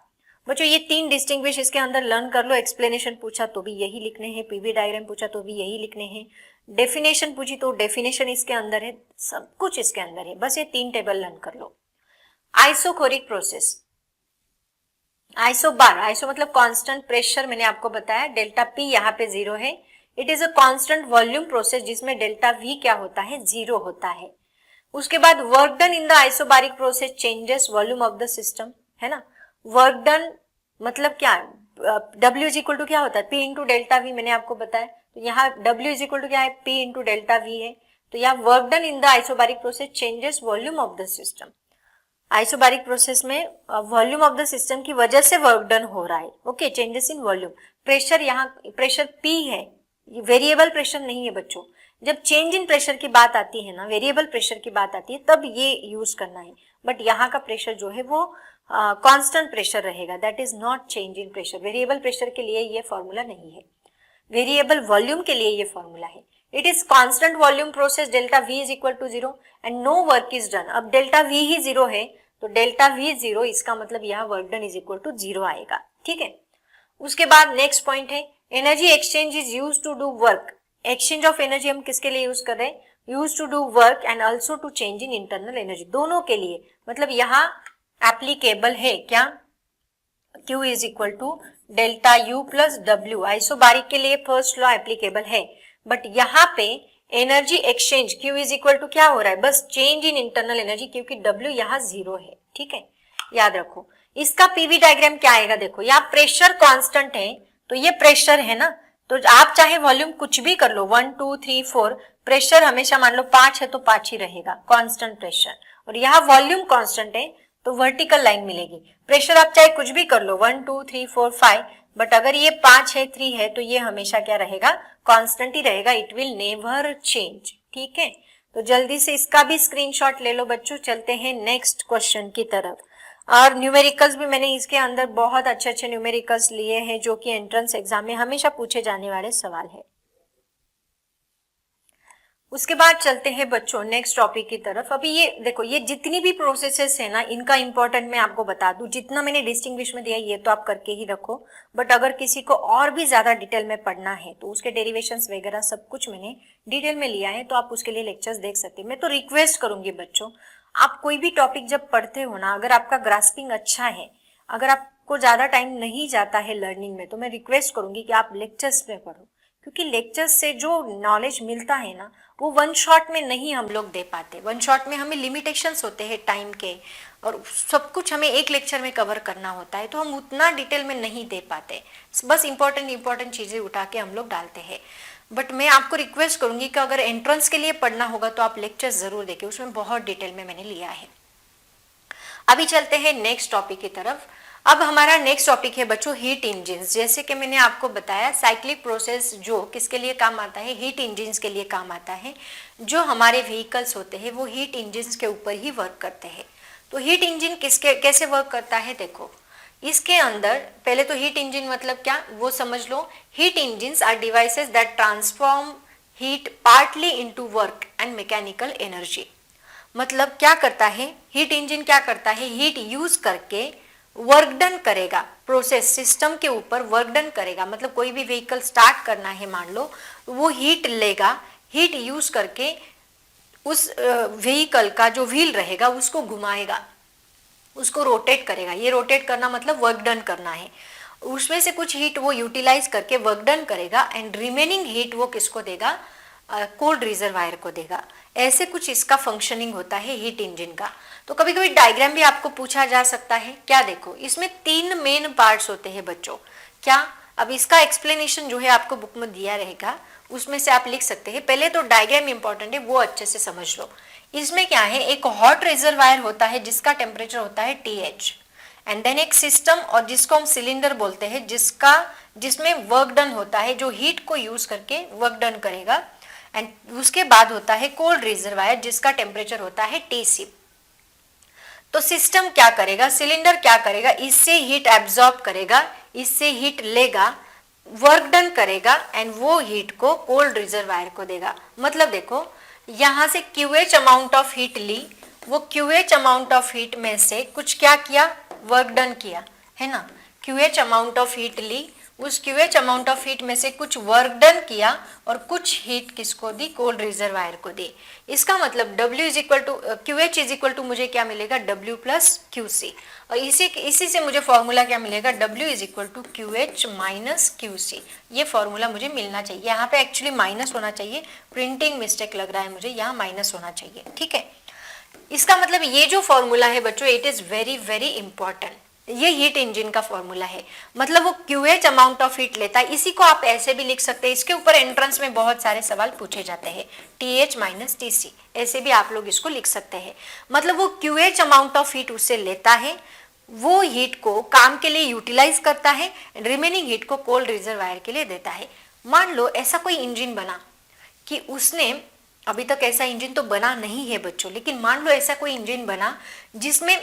बच्चों ये 3 डिस्टिंग्विश इसके अंदर लर्न कर लो, एक्सप्लेनेशन पूछा तो भी यही लिखने हैं, पीवी डायग्राम पूछा तो भी यही लिखने हैं, डेफिनेशन पूछी तो डेफिनेशन इसके अंदर है, सब कुछ इसके अंदर है, बस ये 3 टेबल लर्न कर लो। आइसोखोरिक प्रोसेस, आइसोबार, आइसो मतलब कांस्टेंट प्रेशर, मैंने आपको बताया, डेल्टा P यहाँ पे 0 है, it is a constant volume process जिसमें डेल्टा V क्या होता है, 0 होता है। उसके बाद work done in the isobaric process changes volume of the system, है ना, वर्क डन मतलब क्या, W इज इक्वल टू क्या होता है, P इंटू डेल्टा V, मैंने आपको बताया, तो यहाँ W इज इक्वल टू क्या है, P इंटू डेल्टा V है, तो यहाँ work done in the isobaric process changes volume of the system, isobaric process में वॉल्यूम ऑफ द सिस्टम की वजह से वर्क डन हो रहा है। Okay, changes in volume, pressure, यहाँ प्रेशर P है, ये वेरिएबल प्रेशर नहीं है बच्चों, जब चेंज इन प्रेशर की बात आती है ना, वेरिएबल प्रेशर की बात आती है, तब ये यूज करना है, बट यहाँ का प्रेशर जो है वो कांस्टेंट प्रेशर रहेगा, that is not change in pressure. Variable pressure के लिए ये फॉर्मूला नहीं है, वेरिएबल वॉल्यूम के लिए ये फॉर्मूला है। It is constant volume process, delta V is equal to 0 and no work is done. अब डेल्टा वी ही 0 है तो डेल्टा वी 0, इसका मतलब यहाँ work done is equal to 0 आएगा, ठीक है। उसके बाद नेक्स्ट पॉइंट है energy exchange is use to do work. Exchange of energy हम किसके लिए यूज कर रहे हैं? Use to do work and also to change in internal energy, दोनों के लिए। मतलब यहाँ एप्लीकेबल है क्या? Q is equal to delta U plus W। Isobaric के लिए फर्स्ट लॉ एप्लीकेबल है, बट यहाँ पे energy exchange Q is equal to क्या हो रहा है? बस चेंज इन इंटरनल एनर्जी, क्योंकि W यहाँ 0 है, ठीक है, याद रखो। इसका पीवी डायग्राम क्या आएगा? देखो यहाँ प्रेशर कांस्टेंट है तो ये प्रेशर है ना, तो आप चाहे वॉल्यूम कुछ भी कर लो, 1 2 3 4, प्रेशर हमेशा मान लो 5 है तो 5 ही रहेगा, कांस्टेंट प्रेशर। और यहाँ वॉल्यूम कांस्टेंट है तो वर्टिकल लाइन मिलेगी। प्रेशर आप चाहे कुछ भी कर लो, 1 2 3 4 5, बट अगर ये 5 है 3 है तो ये हमेशा क्या रहेगा? कांस्टेंट ही रहेगा, इट विल नेवर चेंज, ठीक है। तो जल्दी से इसका भी स्क्रीनशॉट ले लो बच्चों। चलते हैं नेक्स्ट क्वेश्चन की तरफ। और न्यूमेरिकल्स भी मैंने इसके अंदर बहुत अच्छे अच्छे न्यूमेरिकल्स लिए हैं जो कि एंट्रेंस एग्जाम में हमेशा पूछे जाने वाले सवाल है। उसके बाद चलते हैं बच्चों नेक्स्ट टॉपिक की तरफ। अभी ये देखो, ये जितनी भी प्रोसेसेस है ना, इनका इंपॉर्टेंट मैं आपको बता दूं, जितना मैंने डिस्टिंग्विश में दिया ये तो आप करके ही रखो, बट अगर किसी को और भी ज्यादा डिटेल में पढ़ना है तो उसके डेरिवेशंस वगैरह सब कुछ मैंने डिटेल में लिया है, तो आप उसके लिए लेक्चर्स देख सकते हैं। मैं तो रिक्वेस्ट करूंगी बच्चों, आप कोई भी टॉपिक जब पढ़ते हो ना, अगर आपका ग्रास्पिंग अच्छा है, अगर आपको ज्यादा टाइम नहीं जाता है लर्निंग में, तो मैं रिक्वेस्ट करूंगी कि आप लेक्चर्स में पढ़ो, क्योंकि लेक्चर्स से जो नॉलेज मिलता है ना, वो वन शॉट में नहीं हम लोग दे पाते। वन शॉट में हमें लिमिटेशंस होते हैं टाइम के, और सब कुछ हमें एक लेक्चर में कवर करना होता है, तो हम उतना डिटेल में नहीं दे पाते, बस इंपॉर्टेंट चीजें उठा के हम लोग डालते हैं। बट मैं आपको रिक्वेस्ट करूंगी कि अगर एंट्रेंस के लिए पढ़ना होगा तो आप लेक्चर जरूर देखिए, उसमें बहुत डिटेल में मैंने लिया है। अभी चलते हैं नेक्स्ट टॉपिक की तरफ। अब हमारा नेक्स्ट टॉपिक है बच्चों हीट इंजिन्स। जैसे कि मैंने आपको बताया, साइक्लिक प्रोसेस जो किसके लिए काम आता है? हीट इंजिन्स के लिए काम आता है। जो हमारे व्हीकल्स होते हैं वो हीट इंजिन्स के ऊपर ही वर्क करते हैं। तो हीट इंजिन किसके कैसे वर्क करता है? देखो, इसके अंदर पहले तो हीट इंजन मतलब क्या वो समझ लो। Heat engines are devices that transform heat partly into work and mechanical energy. मतलब क्या करता है हीट इंजन? क्या करता है? हीट यूज करके वर्क डन करेगा, प्रोसेस सिस्टम के ऊपर वर्क डन करेगा। मतलब कोई भी व्हीकल स्टार्ट करना है मान लो, वो हीट लेगा, हीट यूज करके उस व्हीकल का जो व्हील रहेगा उसको घुमाएगा, उसको रोटेट करेगा। ये रोटेट करना मतलब वर्क डन करना है। उसमें से कुछ हीट वो यूटिलाइज करके वर्क डन करेगा एंड रिमेनिंग हीट वो किसको देगा? कोल्ड रिजर्वायर को देगा। ऐसे कुछ इसका फंक्शनिंग होता है हीट इंजन का। तो कभी कभी डायग्राम भी आपको पूछा जा सकता है। क्या देखो, इसमें 3 मेन पार्ट्स होते हैं बच्चों। क्या? अब इसका एक्सप्लेनेशन जो है आपको बुक में दिया रहेगा, उसमें से आप लिख सकते हैं। पहले तो डायग्राम इंपॉर्टेंट है, वो अच्छे से समझ लो। इसमें क्या है, एक हॉट रिजर्वायर होता है जिसका टेम्परेचर होता है TH, एंड देन एक सिस्टम और जिसको हम सिलेंडर बोलते हैं, जिसमें वर्क डन होता है, जो हीट को यूज करके वर्क डन करेगा। एंड उसके बाद होता है कोल्ड रिजर्वायर जिसका टेम्परेचर होता है TC। तो सिस्टम क्या करेगा, सिलेंडर क्या करेगा, इससे हीट एब्जॉर्ब करेगा, इससे हीट लेगा, वर्क डन करेगा एंड वो हीट को कोल्ड रिजर्वायर को देगा। मतलब देखो, यहां से QH अमाउंट ऑफ हीट ली, वो QH अमाउंट ऑफ हीट में से कुछ क्या किया? वर्क डन किया, है ना। QH अमाउंट ऑफ हीट ली, उस QH अमाउंट ऑफ हीट में से कुछ वर्क डन किया और कुछ हीट किसको दी? कोल्ड रिजर्वायर को दी। इसका मतलब W is equal to QH is equal to मुझे क्या मिलेगा? W plus QC। और इसी से मुझे फॉर्मूला क्या मिलेगा? W is equal to QH minus QC। ये फॉर्मूला मुझे मिलना चाहिए। यहाँ पे एक्चुअली माइनस होना चाहिए, प्रिंटिंग मिस्टेक लग रहा है मुझे, यहाँ माइनस होना चाहिए, ठीक है। इसका मतलब ये जो फॉर्मूला है बच्चों, it is very very important. ये हीट इंजन का फॉर्मूला है। मतलब वो QH अमाउंट ऑफ हीट लेता है। इसी को आप ऐसे भी लिख सकते हैं, इसके ऊपर एंट्रेंस में बहुत सारे सवाल पूछे जाते हैं, TH माइनस TC, ऐसे भी आप लोग इसको लिख सकते हैं। मतलब वो QH अमाउंट ऑफ हीट उससे लेता है, वो हीट को काम के लिए यूटिलाइज करता है, रिमेनिंग हीट को कोल्ड रिजर्वायर के लिए देता है। मान लो ऐसा कोई इंजन बना कि उसने, अभी तक ऐसा इंजन तो बना नहीं है बच्चों, लेकिन मान लो ऐसा कोई इंजन बना जिसमें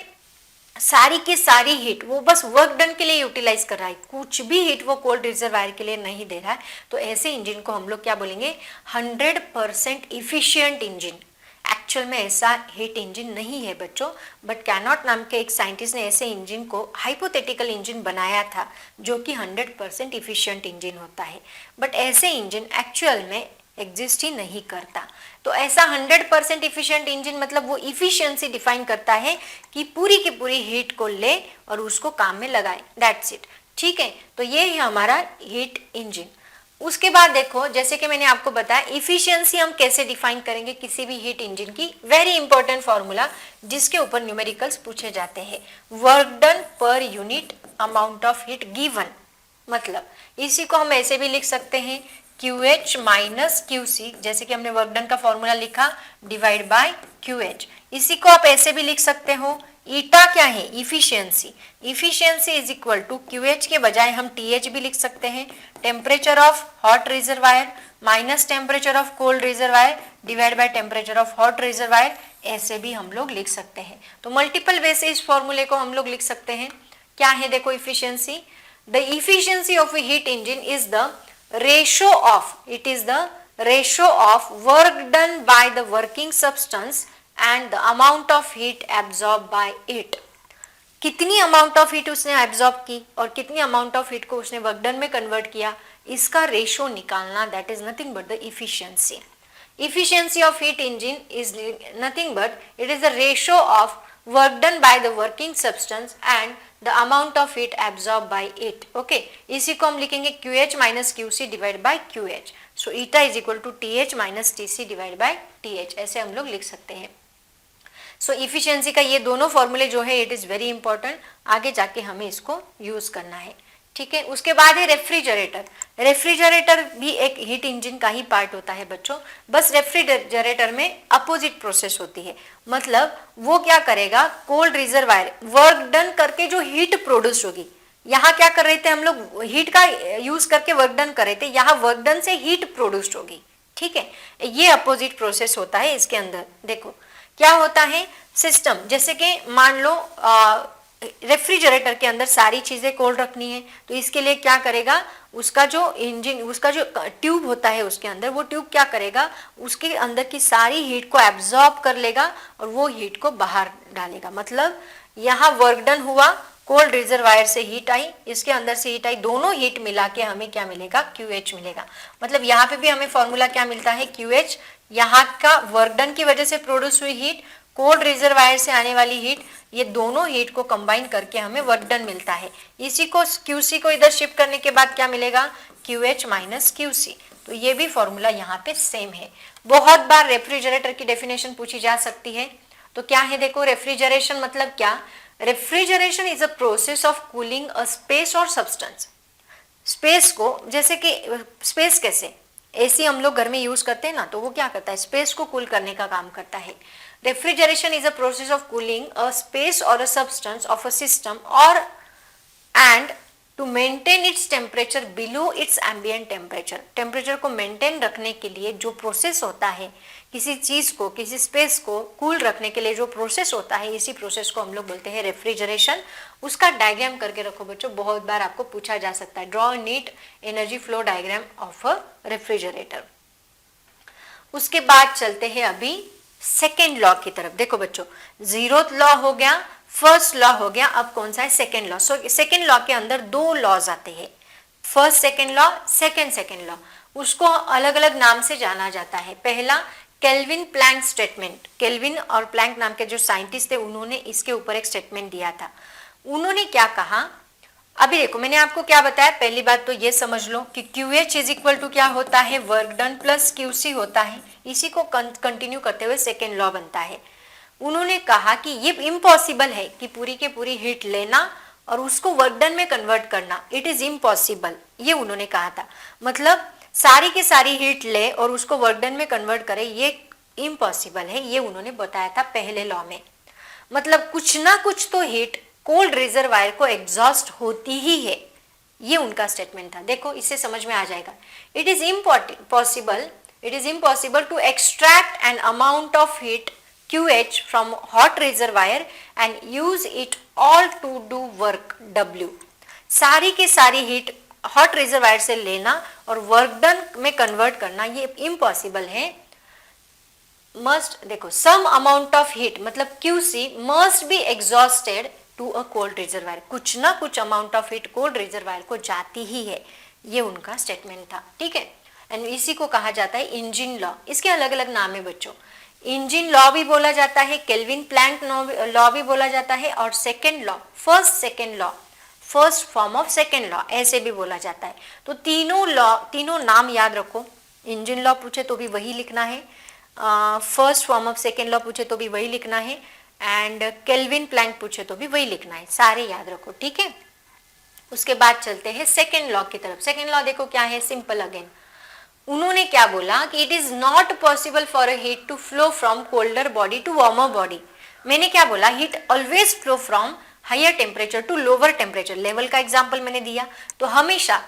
सारी की सारी हीट वो बस वर्क डन के लिए यूटिलाइज कर रहा है, कुछ भी हीट वो कोल्ड रिजर्वायर के लिए नहीं दे रहा है, तो ऐसे इंजन को हम लोग क्या बोलेंगे, 100% इफिशियंट इंजन। एक्चुअल में ऐसा हीट इंजन नहीं है बच्चों, बट कैनॉट नाम के एक साइंटिस्ट ने ऐसे इंजन को हाइपोथेटिकल इंजन बनाया था जो कि 100% इफिशियंट इंजन होता है, बट ऐसे इंजन एक्चुअल में एग्जिस्ट ही नहीं करता। तो ऐसा 100% इफिशियंट इंजन मतलब वो इफिशियंसी डिफाइन करता है कि पूरी की पूरी हीट को ले और उसको काम में लगाए, दैट्स इट। ठीक है, तो ये है हमारा हीट इंजन। उसके बाद देखो, जैसे कि मैंने आपको बताया इफिशियंसी हम कैसे डिफाइन करेंगे किसी भी हीट इंजन की, वेरी इंपॉर्टेंट फॉर्मूला जिसके ऊपर न्यूमेरिकल्स पूछे जाते हैं, work done per unit amount of heat given. मतलब इसी को हम ऐसे भी लिख सकते हैं QH माइनस QC, जैसे कि हमने वर्क डन का फॉर्मूला लिखा, डिवाइड बाय QH। इसी को आप ऐसे भी लिख सकते हो, ईटा क्या है, efficiency, efficiency is equal to QH के बजाय हम TH भी लिख सकते हैं, temperature of hot reservoir minus temperature of cold reservoir divide by temperature of hot reservoir, ऐसे भी हम लोग लिख सकते हैं। तो मल्टीपल वे से इस फॉर्मूले को हम लोग लिख सकते हैं। क्या है देखो efficiency, the efficiency of A heat engine is the ratio of, it is the ratio of work done by the working substance and the amount of heat absorbed by it। कितनी अमाउंट ऑफ हीट उसने एब्जॉर्ब की और कितनी अमाउंट ऑफ हीट को उसने वर्क डन में कन्वर्ट किया, इसका रेशो निकालना, that is nothing but the efficiency. Efficiency of heat engine is nothing but it is the ratio of work done by the working substance and the amount of heat absorbed by it। okay, इसी को हम लिखेंगे QH minus QC divided by QH। so eta is equal to TH minus TC divided by TH, ऐसे हम लोग लिख सकते हैं। so efficiency का ये दोनों फॉर्मूले जो है इट इज वेरी इंपॉर्टेंट, आगे जाके हमें इसको यूज करना है। ठीक है, उसके बाद है रेफ्रिजरेटर। रेफ्रिजरेटर भी एक हीट इंजन का ही पार्ट होता है बच्चों, बस रेफ्रिजरेटर में अपोजिट प्रोसेस होती है। मतलब वो क्या करेगा, कोल्ड रिजर्वायर वर्क डन करके जो हीट प्रोड्यूस होगी, यहाँ क्या कर रहे थे हम लोग, हीट का यूज करके वर्क डन कर रहे थे, यहाँ वर्क डन से हीट प्रोड्यूस्ड होगी। ठीक है, ये अपोजिट प्रोसेस होता है इसके अंदर। देखो क्या होता है, सिस्टम जैसे कि मान लो रेफ्रिजरेटर के अंदर सारी चीजें कोल्ड रखनी है, तो इसके लिए क्या करेगा, उसका जो इंजन, उसका जो ट्यूब होता है उसके अंदर, वो ट्यूब क्या करेगा, उसके अंदर की सारी हीट को एब्जॉर्ब कर लेगा और वो हीट को बाहर डालेगा। मतलब यहाँ वर्क डन हुआ, कोल्ड रिजर्वायर से हीट आई, इसके अंदर से हीट आई, दोनों हीट मिला के हमें क्या मिलेगा, QH मिलेगा। मतलब यहाँ पे भी हमें फॉर्मूला क्या मिलता है, QH, यहाँ का वर्क डन की वजह से प्रोड्यूस हुई हीट, कोल्ड रिजर्वायर से आने वाली हीट, ये दोनों हीट को कंबाइन करके हमें वर्क डन मिलता है। इसी को QC को इधर शिफ्ट करने के बाद क्या मिलेगा, QH माइनस QC। तो ये भी फॉर्मूला यहाँ पे सेम है। बहुत बार रेफ्रिजरेटर की डेफिनेशन पूछी जा सकती है, तो क्या है देखो, रेफ्रिजरेशन मतलब क्या, refrigeration is a process of cooling a space और सब्सटेंस। स्पेस को, जैसे कि स्पेस कैसे, AC हम लोग घर में यूज करते हैं ना, तो वो क्या करता है, स्पेस को कूल करने का काम करता है। Refrigeration is a process of cooling a space or a substance of a system or and to maintain its temperature below its ambient temperature। Temperature को मेंटेन रखने के लिए जो प्रोसेस होता है, किसी चीज को, किसी स्पेस को कूल रखने के लिए जो प्रोसेस होता है, इसी प्रोसेस को हम लोग बोलते हैं रेफ्रिजरेशन। उसका डायग्राम करके रखो बच्चों, बहुत बार आपको पूछा जा सकता है, draw NEET energy flow diagram of a refrigerator. उसके बाद चलते हैं अभी सेकेंड लॉ की तरफ। देखो बच्चों, जीरोथ लॉ हो गया, फर्स्ट लॉ हो गया, अब कौन सा है, second law. So second law के अंदर दो लॉज आते हैं, first second law, second law. उसको अलग अलग नाम से जाना जाता है। पहला केल्विन प्लैंक स्टेटमेंट, केल्विन और प्लैंक नाम के जो साइंटिस्ट थे उन्होंने इसके ऊपर एक स्टेटमेंट दिया था। उन्होंने क्या कहा, अभी देखो मैंने आपको क्या बताया, पहली बात तो ये समझ लो कि QH इज इक्वल टू क्या होता है, वर्क डन प्लस QC होता है। इसी को कंटिन्यू करते हुए सेकेंड लॉ बनता है। उन्होंने कहा कि ये इम्पॉसिबल है कि पूरी के पूरी हीट लेना और उसको वर्क डन में कन्वर्ट करना, इट इज इम्पॉसिबल, ये उन्होंने कहा था। मतलब सारी की सारी हीट ले और उसको वर्क डन में कन्वर्ट करे, ये इम्पॉसिबल है, ये उन्होंने बताया था पहले लॉ में। मतलब कुछ ना कुछ तो हीट कोल्ड रिजर्वायर को एग्जॉस्ट होती ही है, ये उनका स्टेटमेंट था। देखो इससे समझ में आ जाएगा, it is impossible to extract an amount of heat QH from hot reservoir and use it all to do work W. सारी की सारी हीट हॉट रिजर्वायर से लेना और वर्क डन में कन्वर्ट करना ये इम्पॉसिबल है। मस्ट देखो सम अमाउंट ऑफ हीट मतलब QC must be exhausted to a cold reservoir, कुछ ना कुछ amount of heat cold reservoir को जाती ही है, ये उनका स्टेटमेंट था। ठीक है, एंड इसी को कहा जाता है इंजिन लॉ। इसके अलग अलग नाम है बच्चों, इंजिन लॉ भी बोला जाता है, केल्विन प्लैंक लॉ भी बोला जाता है, और second law first second law first form of second law ऐसे भी बोला जाता है। तो तीनों नाम याद रखो, इंजिन लॉ पूछे तो भी वही लिखना है, first form of second law पूछे तो भी वही लिखना है, एंड केल्विन प्लैंक पूछे तो भी वही लिखना है, सारे याद रखो। ठीक है, उसके बाद चलते हैं सेकेंड लॉ की तरफ। सेकेंड लॉ देखो क्या है, सिंपल अगेन। उन्होंने क्या बोला कि it is not possible for a heat to flow from colder body to warmer body. मैंने क्या बोला, heat always flow from higher temperature to lower temperature. Level का एग्जांपल मैंने दिया, तो हमेशा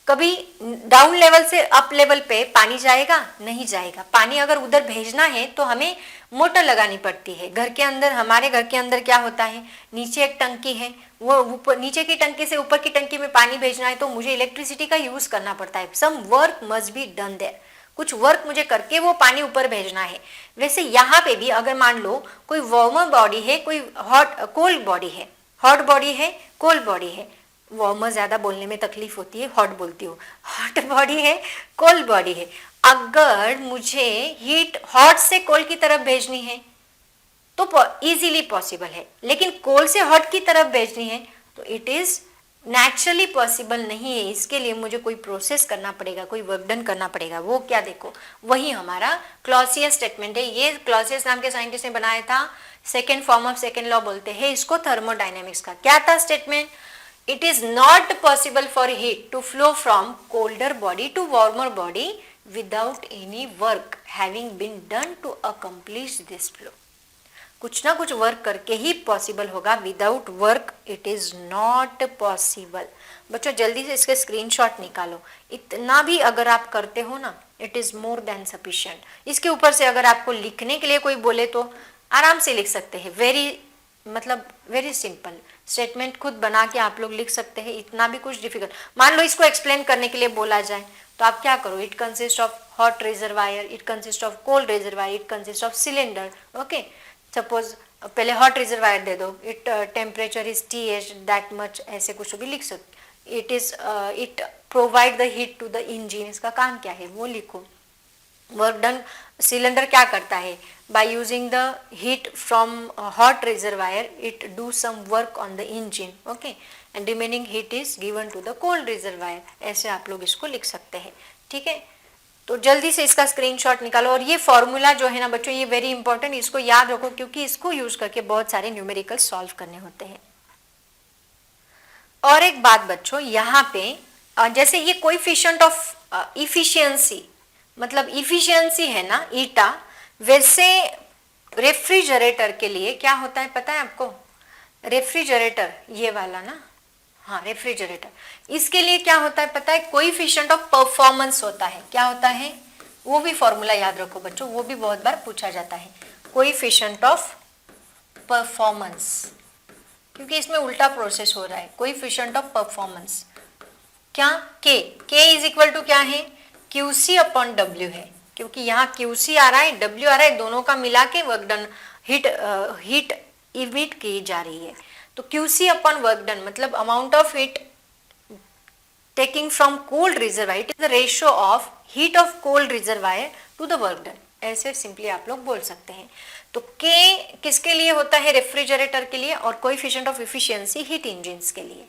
कभी डाउन लेवल से अप लेवल पे पानी जाएगा नहीं जाएगा। पानी अगर उधर भेजना है तो हमें मोटर लगानी पड़ती है। घर के अंदर, हमारे घर के अंदर क्या होता है, नीचे एक टंकी है, वो ऊपर नीचे की टंकी से ऊपर की टंकी में पानी भेजना है तो मुझे इलेक्ट्रिसिटी का यूज करना पड़ता है। Some work must be done there, कुछ वर्क मुझे करके वो पानी ऊपर भेजना है। वैसे यहाँ पे भी अगर मान लो कोई वार्मर बॉडी है, कोई कोल्ड बॉडी है, हॉट बॉडी है, कोल्ड बॉडी है, वार्मर ज्यादा बोलने में तकलीफ होती है, हॉट बोलती हूँ, हॉट बॉडी है, कोल्ड बॉडी है। अगर मुझे हीट हॉट से कोल्ड की तरफ भेजनी है तो इजीली पॉसिबल है, लेकिन कोल्ड से हॉट की तरफ भेजनी है तो इट इज नेचुरली पॉसिबल नहीं है। इसके लिए मुझे कोई प्रोसेस करना पड़ेगा, कोई वर्क डन करना पड़ेगा। वो क्या, देखो वही हमारा क्लॉसियस स्टेटमेंट है। ये क्लॉसियस नाम के साइंटिस्ट ने बनाया था, second form of second law बोलते हैं इसको थर्मोडाइनमिक्स का। क्या था statement, it is not possible for heat to flow from colder body to warmer body without any work having been done to accomplish this flow. कुछ ना कुछ वर्क करके ही पॉसिबल होगा, without work it is not possible. बच्चों जल्दी से इसके स्क्रीनशॉट निकालो, इतना भी अगर आप करते हो ना it is more than sufficient. इसके ऊपर से अगर आपको लिखने के लिए कोई बोले तो आराम से लिख सकते हैं, वेरी सिंपल स्टेटमेंट खुद बना के आप लोग लिख सकते हैं, इतना भी कुछ डिफिकल्ट। मान लो इसको एक्सप्लेन करने के लिए बोला जाए तो आप क्या करो, it consist of hot reservoir, it consist of cold reservoir, it consist of cylinder. Okay, suppose पहले हॉट रिजर्वायर दे दो, it temperature is TH that much, ऐसे कुछ भी लिख सकते। It provide the heat to the engine, इसका काम क्या है वो लिखो। वर्क डन, सिलेंडर क्या करता है, by using the heat from hot reservoir it do some work on the engine, okay, and remaining heat is given to the cold reservoir. ऐसे आप लोग इसको लिख सकते हैं। ठीक है, तो जल्दी से इसका स्क्रीनशॉट निकालो। और ये फॉर्मूला जो है ना बच्चों, ये वेरी इंपॉर्टेंट, इसको याद रखो क्योंकि इसको यूज करके बहुत सारे न्यूमेरिकल सॉल्व करने होते हैं। और एक बात बच्चों, यहाँ पे जैसे ये कोएफिशिएंट ऑफ इफिशियंसी, मतलब इफिशियंसी है ना ईटा, वैसे रेफ्रिजरेटर के लिए क्या होता है पता है आपको, रेफ्रिजरेटर ये वाला ना, हाँ रेफ्रिजरेटर, इसके लिए क्या होता है पता है, कोएफिशिएंट ऑफ परफॉर्मेंस होता है। क्या होता है वो भी फॉर्मूला याद रखो बच्चों, वो भी बहुत बार पूछा जाता है, कोएफिशिएंट ऑफ परफॉर्मेंस, क्योंकि इसमें उल्टा प्रोसेस हो रहा है। कोएफिशिएंट ऑफ परफॉर्मेंस क्या, के इज इक्वल टू क्या है, QC अपॉन W है, क्योंकि यहाँ QC आ रहा है, W आ रहा है, दोनों का मिला के वर्क डन हीट इमिट की जा रही है। तो QC अपॉन वर्क डन मतलब amount of heat taking from cold reservoir, it is the ratio of heat of cold reservoir to the work done, ऐसे सिंपली आप लोग बोल सकते हैं। तो K किसके लिए होता है, रेफ्रिजरेटर के लिए, और coefficient of efficiency heat engines के लिए।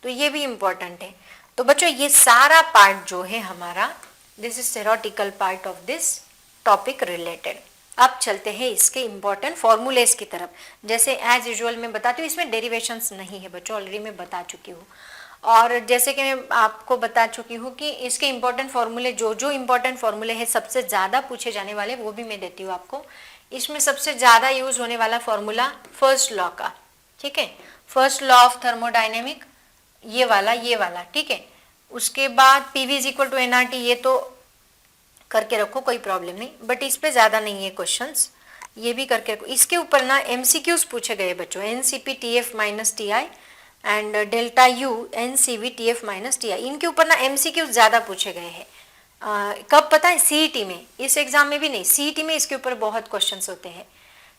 तो ये भी इंपॉर्टेंट है। तो बच्चों ये सारा पार्ट जो है हमारा, this is theoretical part of this topic related. अब चलते हैं इसके इंपॉर्टेंट फॉर्मूलेस की तरफ। जैसे एज यूजुअल मैं बताती हूँ, इसमें डेरिवेशंस नहीं है बच्चों, ऑलरेडी मैं बता चुकी हूँ। और जैसे कि मैं आपको बता चुकी हूँ कि इसके इंपॉर्टेंट फॉर्मूले, जो इंपॉर्टेंट फॉर्मूले हैं सबसे ज़्यादा पूछे जाने वाले, वो भी मैं देती हूँ आपको। इसमें सबसे ज़्यादा यूज होने वाला फॉर्मूला फर्स्ट लॉ का, ठीक है, फर्स्ट लॉ ऑफ थर्मोडाइनेमिक, ये वाला, ठीक है। उसके बाद PV is equal to nRT, ये तो करके रखो, कोई प्रॉब्लम नहीं, बट इस पे ज़्यादा नहीं है क्वेश्चंस। ये भी करके रखो। इसके ऊपर ना एमसीक्यूज पूछे गए बच्चों, NCP TF minus TI and delta U NCV TF minus TI, इनके ऊपर ना एमसीक्यूज ज्यादा पूछे गए हैं। कब पता है? सीईटी में, इस एग्जाम में भी नहीं, सीईटी में इसके ऊपर बहुत क्वेश्चंस होते हैं।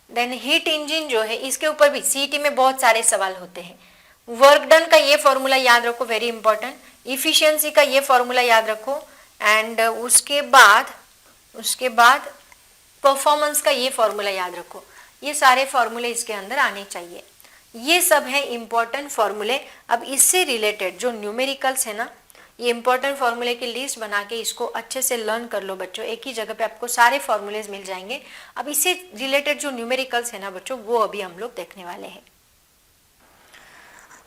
देन हीट इंजन जो है इसके ऊपर भी सीईटी में बहुत सारे सवाल होते हैं। वर्क डन का ये फॉर्मूला याद रखो, वेरी इंपॉर्टेंट। इफिशियंसी का ये फॉर्मूला याद रखो एंड उसके बाद परफॉर्मेंस का ये फॉर्मूला याद रखो। ये सारे फॉर्मूले इसके अंदर आने चाहिए। ये सब है इंपॉर्टेंट फॉर्मूले। अब इससे रिलेटेड जो न्यूमेरिकल्स है ना, ये इंपॉर्टेंट फॉर्मूले की लिस्ट बना के इसको अच्छे से लर्न कर लो बच्चों। एक ही जगह पे आपको सारे फॉर्मूलेज मिल जाएंगे। अब इससे रिलेटेड जो न्यूमेरिकल्स है ना बच्चों, वो अभी हम लोग देखने वाले हैं।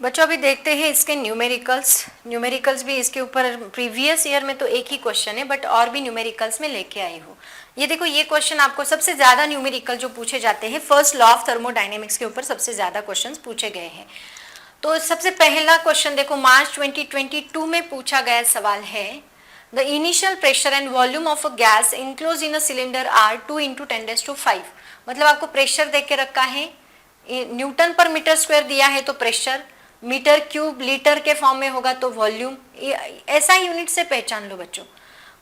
बच्चों अभी देखते हैं इसके न्यूमेरिकल्स भी इसके ऊपर प्रीवियस ईयर में तो एक ही क्वेश्चन है, बट और भी न्यूमेरिकल्स में लेके आई हूँ। ये देखो, ये क्वेश्चन आपको सबसे ज्यादा न्यूमेरिकल जो पूछे जाते हैं, फर्स्ट लॉ ऑफ थर्मोडायनेमिक्स के ऊपर सबसे ज्यादा क्वेश्चंस पूछे गए हैं। तो सबसे पहला क्वेश्चन देखो, मार्च 2022 में पूछा गया सवाल है, the initial pressure and volume of a gas inclose in a cylinder are 2 × 10⁵। मतलब आपको प्रेशर दे के रखा है, न्यूटन पर मीटर स्क्वायर दिया है तो प्रेशर, मीटर क्यूब लीटर के फॉर्म में होगा तो वॉल्यूम, ऐसा यूनिट से पहचान लो बच्चों।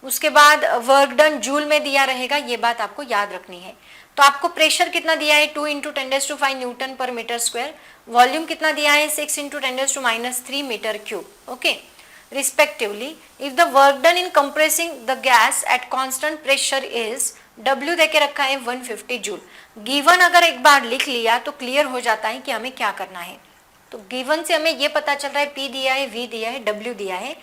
उसके बाद वर्क डन जूल में दिया रहेगा, ये बात आपको याद रखनी है। तो आपको प्रेशर कितना दिया है, 2 × 10⁵ न्यूटन पर मीटर स्क्वायर, वॉल्यूम कितना दिया है, 6 × 10⁻³ metre cube, okay respectively. If the work done in compressing the gas at constant pressure is, W देके रखा है 150 जूल। गिवन अगर एक बार लिख लिया तो क्लियर हो जाता है कि हमें क्या करना है। तो गिवन से हमें ये पता चल रहा है P दिया है, V दिया है, W दिया है,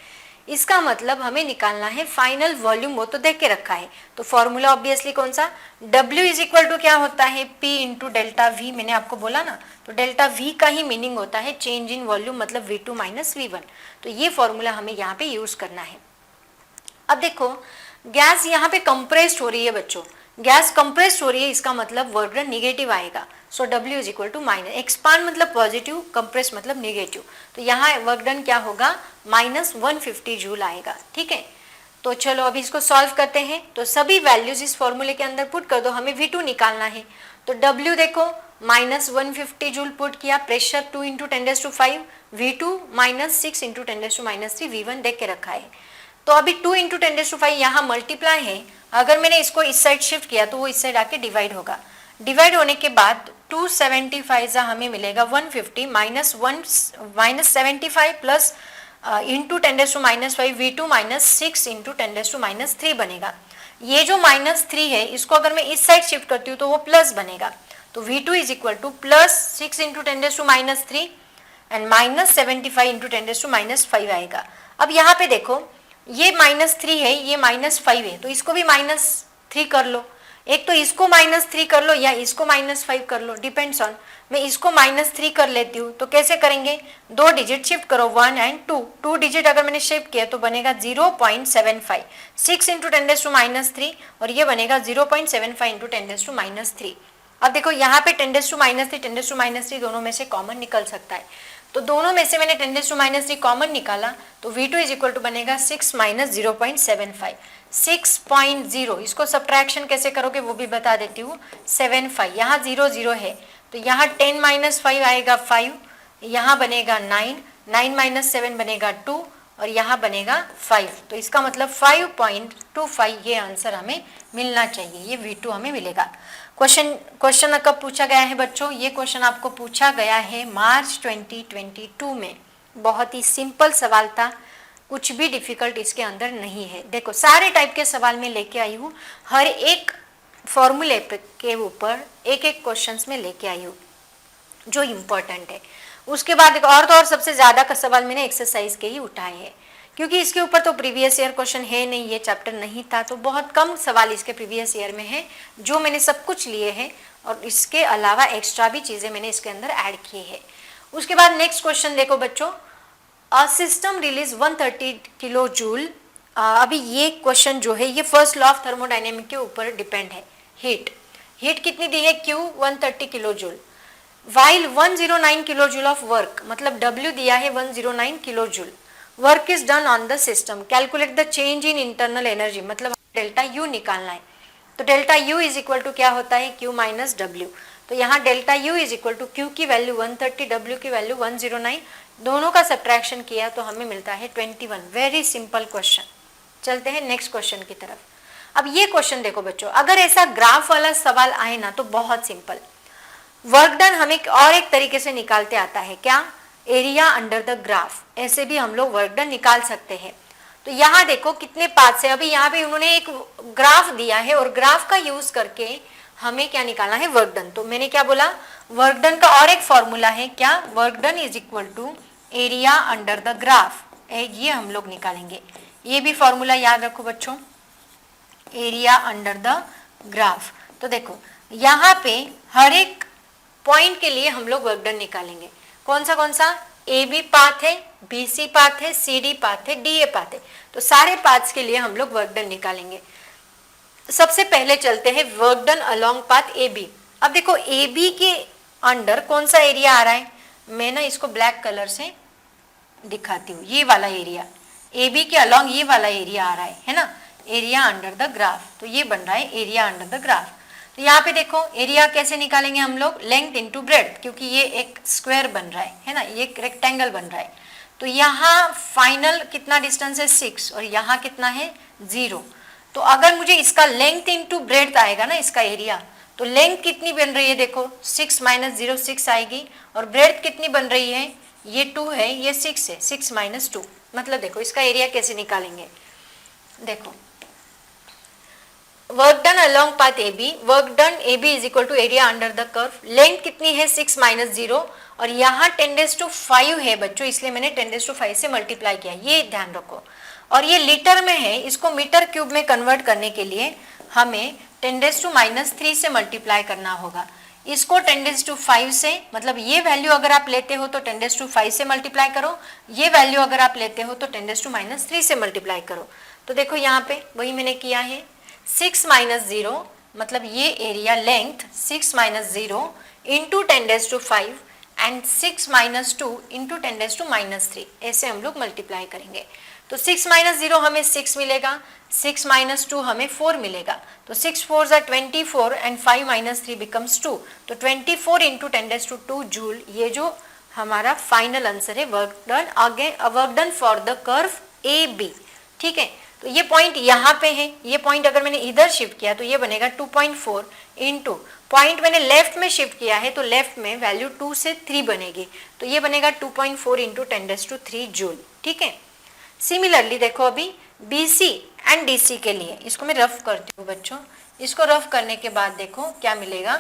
इसका मतलब हमें निकालना है फाइनल वॉल्यूम, वो तो देख के रखा है। तो फॉर्मूला ऑब्वियसली कौन सा, W इज इक्वल टू क्या होता है, P × डेल्टा V, मैंने आपको बोला ना। तो डेल्टा V का ही मीनिंग होता है चेंज इन वॉल्यूम, मतलब V2 - V1। तो ये फॉर्मूला हमें यहाँ पे यूज करना है। अब देखो, गैस यहाँ पे कंप्रेस्ड हो रही है बच्चों, गैस कंप्रेस्ड हो रही है, इसका मतलब वर्क डन निगेटिव आएगा। So W is equal to minus, expand मतलब पॉजिटिव, कंप्रेस मतलब निगेटिव। तो यहाँ वर्क डन क्या होगा, -150 जूल आएगा, ठीक है। तो चलो अभी इसको सॉल्व करते हैं। तो सभी वैल्यूज इस फॉर्मूले के अंदर पुट कर दो, हमें V2 निकालना है। तो W देखो -150 जूल पुट किया, प्रेशर 2 × 10⁵, V2 -6 × 10⁻³ V1 देख के रखा है। तो अभी 2 × 10⁵ यहाँ मल्टीप्लाई है, अगर मैंने इसको इस साइड शिफ्ट किया तो वो इस साइड आके डिवाइड होगा। डिवाइड होने के बाद 275 हमें मिलेगा 150 -75 प्लस इंटू 10⁻⁵ V2 -6 × 10⁻³ बनेगा। ये जो -3 है, इसको अगर मैं इस साइड शिफ्ट करती हूँ तो वो प्लस बनेगा। तो V2 is equal to +6 × 10⁻³ and -75 × 10⁻5 आएगा। अब यहाँ पे देखो, ये -3 है, ये -5 है, तो इसको भी -3 कर लो। एक तो इसको -3 कर लो या इसको -5 कर लो, डिपेंड्स ऑन। मैं इसको -3 कर लेती हूँ, तो कैसे करेंगे, 2 डिजिट शिफ्ट करो, 1 एंड 2। 2 डिजिट अगर मैंने शिफ्ट किया तो बनेगा 0.75, 6 × 10⁻³ और ये बनेगा 0.75 × 10⁻³ अब देखो यहाँ पे 10⁻³ 10⁻³ दोनों में से कॉमन निकल सकता है। तो दोनों में से मैंने 10⁻³ कॉमन निकाला, तो V2 इज इक्वल टू बनेगा 6 - 0.75, 6.0। इसको सब्ट्रैक्शन कैसे करोगे वो भी बता देती हूँ। 75, यहाँ 0 0 है, तो यहाँ 10 - 5 आएगा 5, यहाँ बनेगा 9, 9 - 7 बनेगा 2 और यहाँ बनेगा 5। तो इसका मतलब 5.25 ये आंसर हमें मिलना चाहिए, ये V2 हमें मिलेगा। क्वेश्चन कब पूछा गया है बच्चों, ये क्वेश्चन आपको पूछा गया है मार्च 2022 में। बहुत ही सिंपल सवाल था, कुछ भी डिफिकल्ट इसके अंदर नहीं है। देखो सारे टाइप के सवाल में लेके आई हूँ, हर एक फॉर्मूले के ऊपर एक एक क्वेश्चंस में लेके आई हूँ जो इम्पोर्टेंट है। उसके बाद और तो और सबसे ज़्यादा का सवाल मैंने एक्सरसाइज के ही उठाए हैं, क्योंकि इसके ऊपर तो प्रीवियस ईयर क्वेश्चन है नहीं, ये चैप्टर नहीं था, तो बहुत कम सवाल इसके प्रीवियस ईयर में है, जो मैंने सब कुछ लिए हैं और इसके अलावा एक्स्ट्रा भी चीज़ें मैंने इसके अंदर ऐड की है। उसके बाद नेक्स्ट क्वेश्चन देखो बच्चों, a system release 130 kilo joule. अभी ये क्वेश्चन जो है ये फर्स्ट लॉ ऑफ थर्मोडायनेमिक के ऊपर डिपेंड है। हीट कितनी दी है, Q 130 kilo joule, while 109 kilo joule of work, मतलब W दिया है 109 kilo joule. Work is done on the system, calculate the change in internal energy, मतलब डेल्टा U निकालना है। तो delta U is equal to क्या होता है, Q माइनस W। तो यहाँ delta U is equal to Q की वैल्यू 130, W की वैल्यू 109, दोनों का सब्ट्रैक्शन किया तो हमें मिलता है 21। Very simple question. चलते हैं नेक्स्ट क्वेश्चन की तरफ। अब ये क्वेश्चन देखो बच्चों, अगर ऐसा ग्राफ वाला सवाल आए ना तो बहुत सिंपल, वर्क डन हमें और एक तरीके से निकालते आता है, क्या, एरिया अंडर द ग्राफ, ऐसे भी हम लोग वर्क डन निकाल सकते हैं। तो यहाँ देखो कितने पार्ट्स है, अभी यहाँ पे उन्होंने एक ग्राफ दिया है और ग्राफ का यूज करके हमें क्या निकालना है, वर्क डन। तो मैंने क्या बोला, वर्क डन का और एक फॉर्मूला है, क्या, work done is equal to area under the graph, ये हम लोग निकालेंगे। ये भी फॉर्मूला याद रखो बच्चों, एरिया अंडर द ग्राफ। तो देखो यहाँ पे हर एक पॉइंट के लिए हम लोग वर्क डन निकालेंगे। कौन सा, ए बी पाथ है, बी सी पाथ है, सी डी पाथ है, डी ए पाथ है। तो सारे पाथ्स के लिए हम लोग वर्क डन निकालेंगे। सबसे पहले चलते हैं work done along path A B. अब देखो ए बी के अंडर कौन सा एरिया आ रहा है, मैं ना इसको ब्लैक कलर से दिखाती हूँ, ये वाला एरिया, ए बी के अलोंग ये वाला एरिया आ रहा है ना, एरिया अंडर द ग्राफ। तो ये बन रहा है एरिया अंडर द ग्राफ। तो यहाँ पे देखो एरिया कैसे निकालेंगे हम लोग, लेंथ इनटू ब्रेड्थ, क्योंकि ये एक स्क्वायर बन रहा है ना, ये एक रेक्टेंगल बन रहा है। तो यहाँ फाइनल कितना डिस्टेंस है 6 और यहाँ कितना है 0। तो अगर मुझे इसका लेंथ इनटू ब्रेड्थ आएगा ना, इसका एरिया, तो लेंथ कितनी बन रही है, देखो 6 माइनस 0 6 आएगी, और ब्रेड्थ कितनी बन रही है, ये 2 है, ये 6 है, 6 माइनस 2। मतलब देखो इसका एरिया कैसे निकालेंगे, देखो work done along path A B, work done A B is equal to area under the curve, length कितनी है 6 माइनस 0, और यहाँ 10⁵ है बच्चों, इसलिए मैंने 10⁵ से मल्टीप्लाई किया, ये ध्यान रखो। और ये लीटर में है, इसको मीटर क्यूब में कन्वर्ट करने के लिए हमें 10⁻³ से मल्टीप्लाई करना होगा। इसको 10⁵ से, मतलब ये वैल्यू अगर आप लेते हो तो 10⁵ से मल्टीप्लाई करो, ये वैल्यू अगर आप लेते हो तो 10⁻³ से मल्टीप्लाई करो। तो देखो यहाँ पे वही मैंने किया है, 6 माइनस 0, मतलब ये area length 6 minus 0 into 10⁵ and 6 minus 2 into 10⁻³ ऐसे हम लोग मल्टीप्लाई करेंगे। तो 6 माइनस 0 हमें 6 मिलेगा, 6 माइनस 2 हमें 4 मिलेगा। तो 6 4 are 24 एंड 5 माइनस 3 becomes 2। तो 24 इंटू 10⁻² जूल, ये जो हमारा फाइनल आंसर है work done, again work done for the curve A B. ठीक है, तो ये पॉइंट यहाँ पे है, ये पॉइंट अगर मैंने इधर शिफ्ट किया तो ये बनेगा 2.4 इंटू, पॉइंट मैंने लेफ्ट में शिफ्ट किया है तो लेफ्ट में वैल्यू 2 से 3 बनेगी, तो ये बनेगा 2.4 इंटू 10⁻³ जूल। ठीक है, सिमिलरली देखो अभी BC एंड DC के लिए, इसको मैं रफ करती हूँ बच्चों, इसको रफ करने के बाद देखो क्या मिलेगा,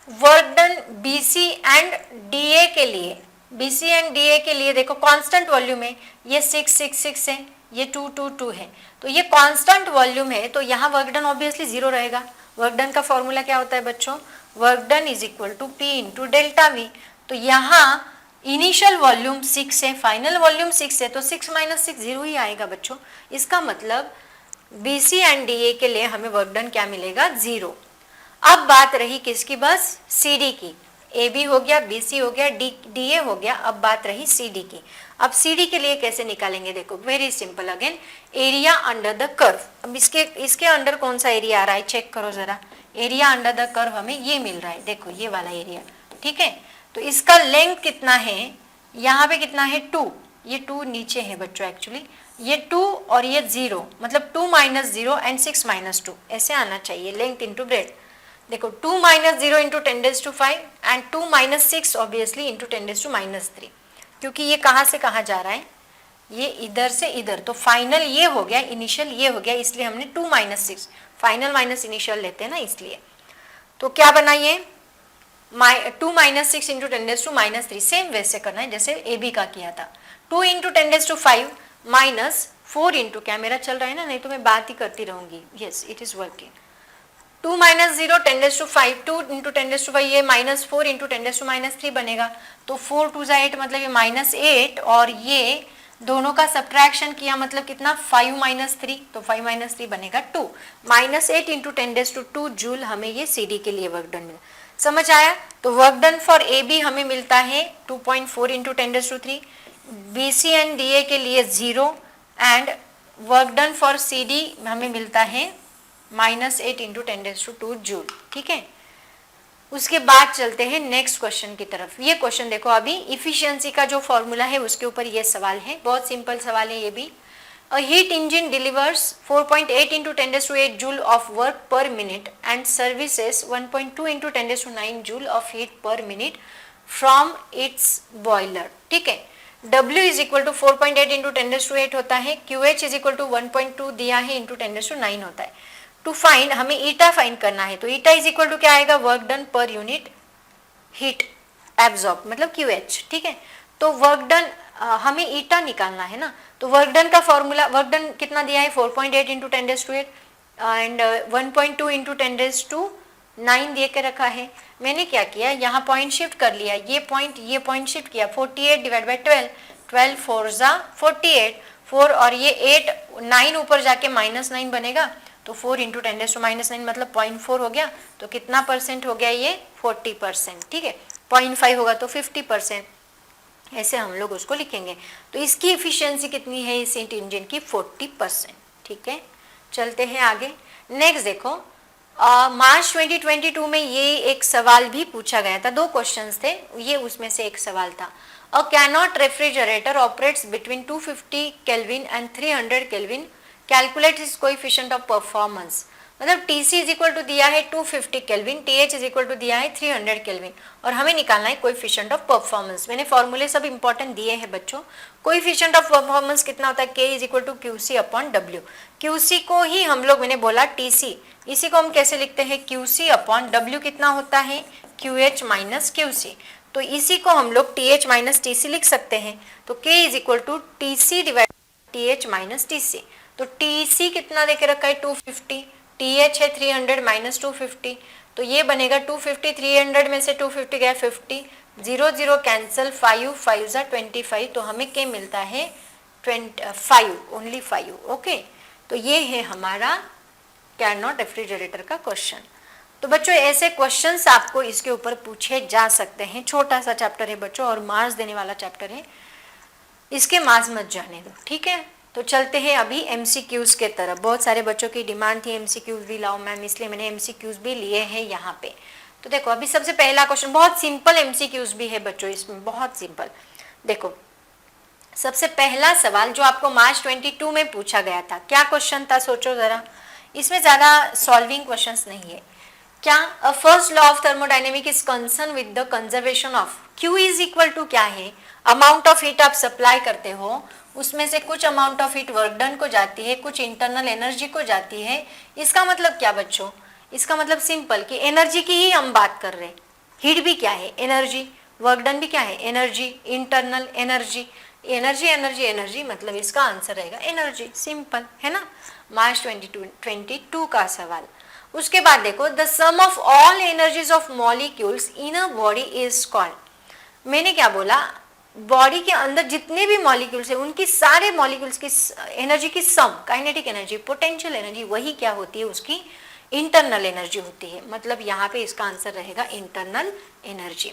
work done BC and DA के लिए, BC एंड DA के लिए देखो कांस्टेंट वॉल्यूम है, ये 6 6 6 है, ये 2 2 2 है, तो ये कांस्टेंट वॉल्यूम है, तो यहाँ वर्क डन ऑब्वियसली 0 रहेगा। वर्क डन का फॉर्मूला क्या होता है बच्चों, work done is equal to P into delta V। तो यहाँ इनिशियल वॉल्यूम 6 है, फाइनल वॉल्यूम 6 है, तो 6 माइनस 6 0 ही आएगा बच्चों। इसका मतलब BC एंड DA के लिए हमें वर्क डन क्या मिलेगा, 0। अब बात रही किसकी, बस CD की, AB हो गया, BC हो गया, DA हो गया, अब बात रही CD की। अब CD के लिए कैसे निकालेंगे, देखो very simple, again area under the curve. अब इसके अंडर कौन सा एरिया आ रहा है, चेक करो जरा, एरिया अंडर द कर्व हमें ये मिल रहा है, देखो ये वाला एरिया। ठीक है, तो इसका लेंथ कितना है, यहाँ पे कितना है 2, ये 2 नीचे है बच्चों एक्चुअली, ये 2 और ये 0, मतलब 2 माइनस 0 एंड 6 माइनस 2 ऐसे आना चाहिए, लेंथ इंटू ब्रेड्थ। देखो 2 minus 0 into 10⁵ and 2 minus 6 obviously into 10⁻³, क्योंकि ये कहाँ से कहाँ जा रहा है, ये इधर से इधर, तो फाइनल ये हो गया, इनिशियल ये हो गया, इसलिए हमने 2 माइनस 6, फाइनल माइनस इनिशियल लेते हैं ना इसलिए। तो क्या बना ये 2 माइनस 6 इंटू 10⁻³ सेम वैसे करना है जैसे AB का किया था। 2 इंटू 10⁵ माइनस 4 इंटू, क्या मेरा चल रहा है ना, नहीं तो मैं बात ही करती रहूंगी, yes it is working. 2 minus 0 10⁵, 2 into 10⁵, ये माइनस 4 इंटू 10⁻³ बनेगा, तो 4 2 8, मतलब ये -8, और ये दोनों का सब्ट्रैक्शन किया मतलब कितना 5 माइनस 3, तो 5 माइनस 3 बनेगा 2, -8 इंटू 10⁻² जूल हमें ये CD के लिए वर्क डन मिला। समझ आया, तो वर्क डन फॉर AB हमें मिलता है 2.4 इंटू 10⁻³, BC एंड DA के लिए 0, and work done for CD हमें मिलता है -8 इंटू 10⁻² जूल। ठीक है, उसके बाद चलते हैं नेक्स्ट क्वेश्चन की तरफ। ये क्वेश्चन देखो, अभी इफिशियंसी का जो फॉर्मूला है उसके ऊपर ये सवाल है, बहुत सिंपल सवाल है ये भी। A heat engine delivers 4.8 into 10⁸ joule of work per minute and services 1.2 into 10⁹ joule of heat per minute from its boiler. ठीक है, W is equal to 4.8 into 10⁸ होता है, QH इज इक्वल टू 1.2 दिया है इंटू 10⁹ होता है। टू फाइंड, हमें ईटा फाइंड करना है, तो ईटा इज इक्वल टू क्या आएगा, work done per unit heat absorb, मतलब QH। ठीक है, तो वर्क डन हमें ईटा निकालना है ना, तो वर्क डन का फॉर्मूला, वर्क डन कितना दिया है 4.8 इंटू 10⁸ एंड 1.2 इंटू 10⁹ दे के रखा है। मैंने क्या किया, यहाँ पॉइंट शिफ्ट कर लिया, ये पॉइंट शिफ्ट किया, 48 डिवाइड बाई 12 4 ज़ा 48, 4 और ये 8 9 ऊपर जाके -9 बनेगा, तो 4 इंटू 10⁻⁹ मतलब 0.4 हो गया, तो कितना परसेंट हो गया ये 40%। ठीक है, 0.5 होगा तो 50%, ऐसे हम लोग उसको लिखेंगे। तो इसकी इफिशियंसी कितनी है इस हीट इंजन की, 40%। ठीक है, चलते हैं आगे। नेक्स्ट देखो, मार्च 2022 में ये एक सवाल भी पूछा गया था, 2 क्वेश्चंस थे, ये उसमें से एक सवाल था। A Carnot refrigerator operates between 250 kelvin and 300 kelvin, calculate his coefficient of performance. मतलब TC इज इक्वल टू दिया है 250 kelvin, TH is equal to दिया है 300 केल्विन, और हमें निकालना है कोएफिशिएंट ऑफ परफॉर्मेंस। मैंने फॉर्मूले सब इंपॉर्टेंट दिए हैं बच्चों। कोएफिशिएंट ऑफ परफॉर्मेंस कितना होता है, K is equal to QC upon W। QC को ही हम लोग, मैंने बोला TC, इसी को हम कैसे लिखते हैं, QC अपॉन W कितना होता है, QH माइनस QC, तो इसी को हम लोग TH माइनस TC लिख सकते हैं। तो K is equal to TC divide TH minus TC, तो TC कितना देके रखा है 250, TH है 300 माइनस 250, तो ये बनेगा 250, 300 में से 250 गया 50, 0 0 कैंसिल, 5 5 ज़ा 25, तो हमें क्या मिलता है 5, ओनली 5। ओके, तो ये है हमारा कैरनॉट रेफ्रिजरेटर का क्वेश्चन। तो बच्चों ऐसे क्वेश्चंस आपको इसके ऊपर पूछे जा सकते हैं। छोटा सा चैप्टर है बच्चों और मार्क्स देने वाला चैप्टर है, इसके मार्क्स मत जाने दो। ठीक है, तो चलते हैं अभी MCQs के तरफ। बहुत सारे बच्चों की डिमांड थी MCQs भी लाओ मैम, इसलिए मैंने MCQs भी लिए हैं यहाँ पे। तो देखो अभी सबसे पहला क्वेश्चन, बहुत सिंपल MCQs भी है बच्चों इसमें, बहुत सिंपल। देखो सबसे पहला सवाल जो आपको मार्च 22 में पूछा गया था, क्या क्वेश्चन था सोचो जरा, इसमें ज़्यादा सॉल्विंग क्वेश्चंस नहीं है। क्या, a first law of thermodynamic is concern with the conservation of Q is equal to क्या है, अमाउंट ऑफ हीट आप सप्लाई करते हो, उसमें से कुछ amount of heat work done को जाती है, कुछ इंटरनल एनर्जी को जाती है। इसका मतलब क्या बच्चों, इसका मतलब सिंपल कि एनर्जी की ही हम बात कर रहे हैं। हीट भी क्या है, एनर्जी, वर्क डन भी क्या है, energy, internal energy, energy energy energy, मतलब इसका आंसर रहेगा एनर्जी। सिंपल है ना, मार्च 22 का सवाल। उसके बाद देखो, the sum of all energies of molecules in a body is called. मैंने क्या बोला, बॉडी के अंदर जितने भी मॉलिक्यूल्स है उनकी सारे मॉलिक्यूल्स की एनर्जी की सम, काइनेटिक एनर्जी, पोटेंशियल एनर्जी, वही क्या होती है, उसकी इंटरनल एनर्जी होती है। मतलब यहाँ पे इसका आंसर रहेगा इंटरनल एनर्जी।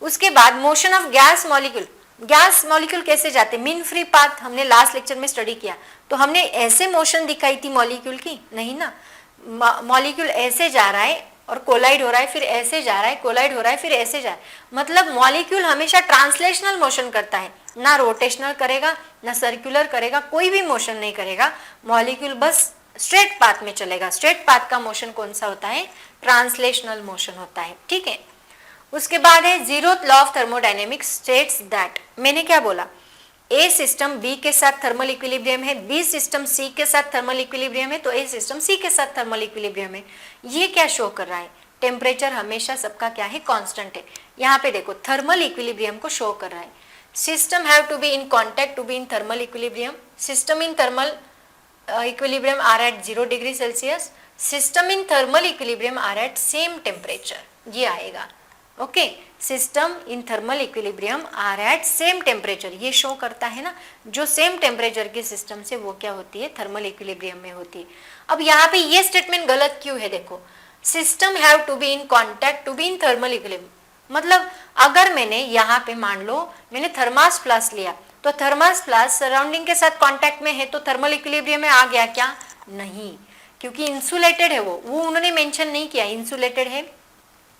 उसके बाद motion of gas molecule, gas molecule कैसे जाते हैं, मीन फ्री पाथ, हमने लास्ट लेक्चर में स्टडी किया। तो हमने ऐसे मोशन दिखाई थी मॉलिक्यूल की, नहीं ना, मॉलिक्यूल ऐसे जा रहा है और कोलाइड हो रहा है, फिर ऐसे जा रहा है, कोलाइड हो रहा है, फिर ऐसे जा रहा है। मतलब मॉलिक्यूल हमेशा ट्रांसलेशनल मोशन करता है, ना रोटेशनल करेगा ना सर्कुलर करेगा, कोई भी मोशन नहीं करेगा। मॉलिक्यूल बस स्ट्रेट पाथ में चलेगा। स्ट्रेट पाथ का मोशन कौन सा होता है, ट्रांसलेशनल मोशन होता है। ठीक है, उसके बाद है zeroth law of thermodynamics states that, मैंने क्या बोला, ए सिस्टम बी के साथ थर्मल इक्विलिब्रियम है, बी सिस्टम सी के साथ थर्मल इक्विलिब्रियम है, तो ए सिस्टम सी के साथ थर्मल इक्विलिब्रियम है। ये क्या शो कर रहा है, टेम्परेचर हमेशा सबका क्या है, कांस्टेंट है। यहाँ पे देखो थर्मल इक्विलिब्रियम को शो कर रहा है। System have to be in contact to be in thermal equilibrium, system in thermal equilibrium are at 0 degree celsius, system in thermal equilibrium are at same temperature, ये आएगा। Okay, system in thermal equilibrium are at same temperature, ये शो करता है ना, जो सेम टेम्परेचर के सिस्टम से वो क्या होती है, थर्मल इक्विलिब्रियम में होती है। अब यहाँ पे ये स्टेटमेंट गलत क्यों है, देखो system have to be in contact to be in thermal equilibrium, मतलब अगर मैंने यहाँ पे मान लो मैंने थर्मास प्लस लिया, तो थर्मास प्लस सराउंडिंग के साथ कॉन्टैक्ट में है तो थर्मल इक्विलिब्रियम में आ गया क्या, नहीं, क्योंकि इंसुलेटेड है वो उन्होंने मेंशन नहीं किया, इंसुलेटेड है,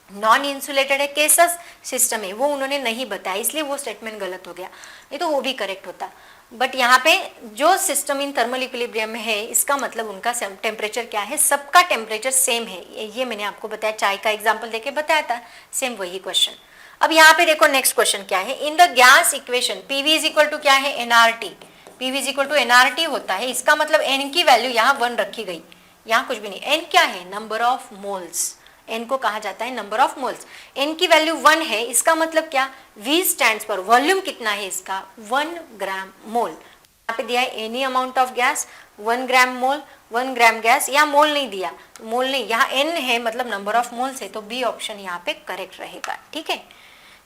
नॉन इंसुलेटेड है, कैसा सिस्टम है वो उन्होंने नहीं बताया, इसलिए वो स्टेटमेंट गलत हो गया, नहीं तो वो भी करेक्ट होता। बट यहाँ पे जो सिस्टम इन थर्मल इक्विलिब्रियम में है, इसका मतलब उनका टेम्परेचर क्या है, सबका टेम्परेचर सेम है, ये मैंने आपको बताया, चाय का एग्जाम्पल देके बताया था, सेम वही क्वेश्चन। अब यहाँ पे देखो नेक्स्ट क्वेश्चन क्या है, in the gas equation PV is equal to क्या है, nRT, PV is equal to nRT होता है, इसका मतलब एन की वैल्यू यहाँ 1 रखी गई, यहाँ कुछ भी नहीं, एन क्या है, नंबर ऑफ मोल्स, एन को कहा जाता है नंबर ऑफ मोल्स, एन की वैल्यू 1 है, इसका मतलब क्या, V स्टैंड्स पर वॉल्यूम कितना है इसका, 1 ग्राम मोल, यहाँ पे दिया है any amount of gas 1 gram mole, 1 gram gas, यहाँ मोल नहीं दिया, मोल नहीं, यहाँ एन है मतलब नंबर ऑफ मोल्स है, तो बी ऑप्शन यहाँ पे करेक्ट रहेगा। ठीक है,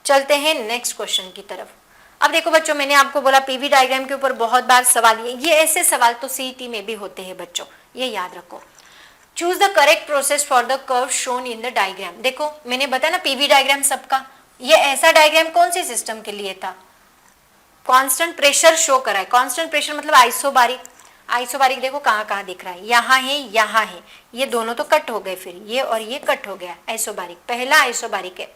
चलते हैं नेक्स्ट क्वेश्चन की तरफ। अब देखो बच्चों, मैंने आपको बोला पीवी डायग्राम के ऊपर बहुत बार सवाल, ये ऐसे सवाल तो सीईटी में भी होते हैं बच्चों, ये याद रखो। Choose the correct process for the curve shown in the diagram. देखो मैंने बताया ना पीवी डायग्राम सबका, ये ऐसा डायग्राम कौन से सिस्टम के लिए था, कांस्टेंट प्रेशर शो करा है, कांस्टेंट प्रेशर मतलब आइसोबारिक, आइसोबारिक देखो कहाँ कहाँ दिख रहा है, यहाँ है, ये दोनों तो कट हो गए, फिर ये और ये कट हो गया, आइसोबारिक, पहला आइसोबारिक है।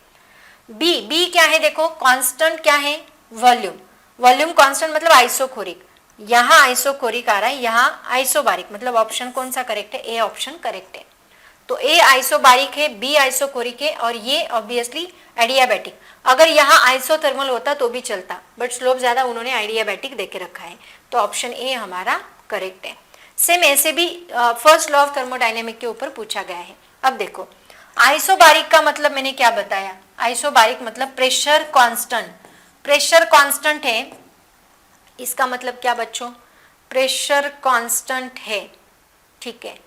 बी क्या है, देखो कांस्टेंट क्या है, वॉल्यूम, वॉल्यूम कांस्टेंट मतलब आइसोकोरिक, यहाँ आइसोकोरिक आ रहा है, यहाँ आइसोबारिक, मतलब ऑप्शन कौन सा करेक्ट है, ए ऑप्शन करेक्ट है। तो ए आइसोबारिक है, बी आइसोकोरिक है, और ये ऑब्वियसली एडियाबैटिक। अगर यहाँ आइसोथर्मल होता तो भी चलता, बट स्लोप ज्यादा, उन्होंने एडियाबैटिक देके रखा है, तो ऑप्शन ए हमारा करेक्ट है। सेम ऐसे भी फर्स्ट लॉ ऑफ थर्मोडायनेमिक के ऊपर पूछा गया है। अब देखो आइसोबारिक का मतलब मैंने क्या बताया, आइसोबारिक मतलब प्रेशर कांस्टेंट, प्रेशर कांस्टेंट है, इसका मतलब क्या बच्चों, प्रेशर कांस्टेंट है। ठीक है,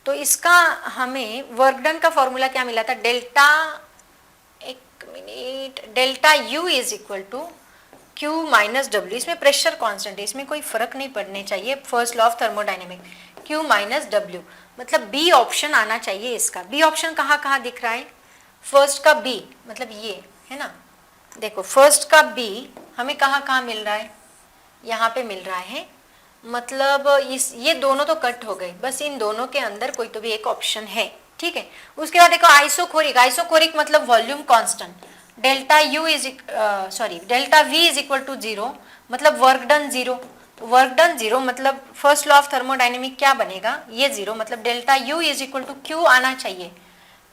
तो इसका हमें वर्क डन का फॉर्मूला क्या मिला था, डेल्टा, एक मिनट, delta U is equal to Q minus W, इसमें प्रेशर कांस्टेंट है, इसमें कोई फर्क नहीं पड़ने चाहिए, first law of thermodynamic, Q minus W, मतलब बी ऑप्शन आना चाहिए इसका। बी ऑप्शन कहाँ कहाँ दिख रहा है, फर्स्ट का बी मतलब ये है ना, देखो फर्स्ट का बी हमें कहाँ कहाँ मिल रहा है, यहाँ पे मिल रहा है, मतलब ये दोनों तो कट हो गए, बस इन दोनों के अंदर कोई तो भी एक ऑप्शन है। ठीक है, उसके बाद देखो आइसोकोरिक, आइसोकोरिक मतलब volume constant, delta U is delta V is equal to 0, मतलब वर्क डन 0, तो वर्क डन 0 मतलब फर्स्ट लॉ ऑफ थर्मोडायनेमिक क्या बनेगा, ये 0, मतलब delta U is equal to Q आना चाहिए,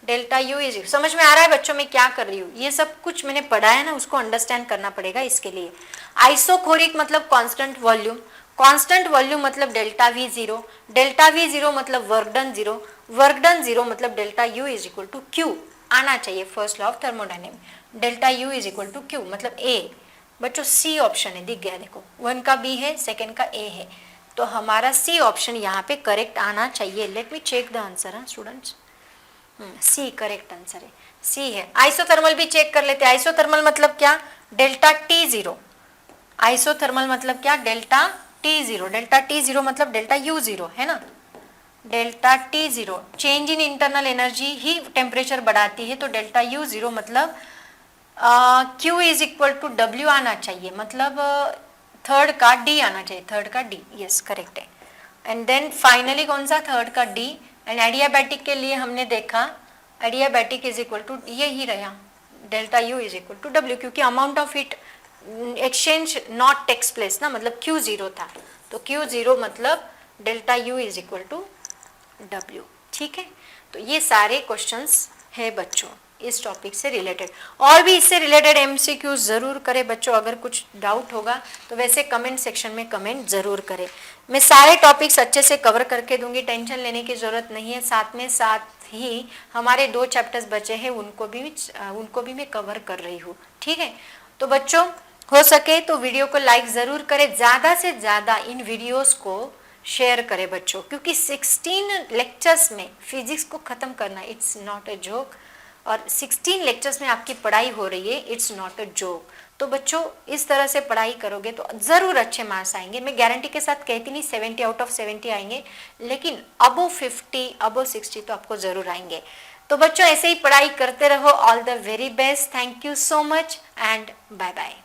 डेल्टा यू इज, समझ में आ रहा है बच्चों मैं क्या कर रही हूँ, ये सब कुछ मैंने पढ़ा है ना, उसको अंडरस्टैंड करना पड़ेगा इसके लिए। आइसोकोरिक मतलब कांस्टेंट वॉल्यूम, कांस्टेंट वॉल्यूम मतलब डेल्टा वी 0, डेल्टा वी 0 मतलब वर्क डन 0, वर्क डन 0 मतलब delta U is equal to Q आना चाहिए, first law of thermodynamic, delta U is equal to Q मतलब ए। बच्चों सी ऑप्शन है, दिख गया देखो, 1 का बी है, सेकेंड का ए है, तो हमारा सी ऑप्शन यहाँ पे करेक्ट आना चाहिए। Let me check the answer students, C correct answer है, सी है। आइसोथर्मल भी चेक कर लेते हैं, आइसोथर्मल मतलब क्या, डेल्टा टी 0, आइसोथर्मल मतलब क्या, डेल्टा टी 0, डेल्टा टी 0 मतलब डेल्टा यू 0 है ना, delta T 0 change in internal energy ही टेम्परेचर बढ़ाती है, तो डेल्टा यू 0 मतलब Q is equal to W आना चाहिए, मतलब थर्ड का डी आना चाहिए, थर्ड का डी, यस करेक्ट है। एंड देन फाइनली कौन सा, थर्ड का डी। एंड एडियाबैटिक के लिए हमने देखा एडियाबैटिक इज इक्वल टू ये ही रहा, delta U is equal to W, क्योंकि amount of heat exchange not takes place ना, मतलब Q 0 था, तो Q 0 मतलब delta U is equal to W. ठीक है, तो ये सारे क्वेश्चंस है बच्चों इस टॉपिक से रिलेटेड, और भी इससे रिलेटेड MCQ जरूर करें बच्चों, अगर कुछ डाउट होगा तो वैसे कमेंट सेक्शन में कमेंट जरूर करें। मैं सारे टॉपिक्स अच्छे से कवर करके दूंगी, टेंशन लेने की जरूरत नहीं है। साथ में साथ ही हमारे 2 चैप्टर्स बचे हैं, उनको भी मैं कवर कर रही हूँ। ठीक है, तो बच्चों हो सके तो वीडियो को लाइक जरूर करें, ज़्यादा से ज़्यादा इन वीडियोस को शेयर करें बच्चों, क्योंकि 16 लेक्चर्स में फिजिक्स को ख़त्म करना इट्स नॉट अ जोक, और 16 लेक्चर्स में आपकी पढ़ाई हो रही है, इट्स नॉट अ जोक। तो बच्चों इस तरह से पढ़ाई करोगे तो ज़रूर अच्छे मार्क्स आएंगे। मैं गारंटी के साथ कहती नहीं 70 आउट ऑफ 70 आएंगे, लेकिन अबो 50 अबो 60 तो आपको ज़रूर आएंगे। तो बच्चों ऐसे ही पढ़ाई करते रहो। All the very best, thank you so much and bye bye.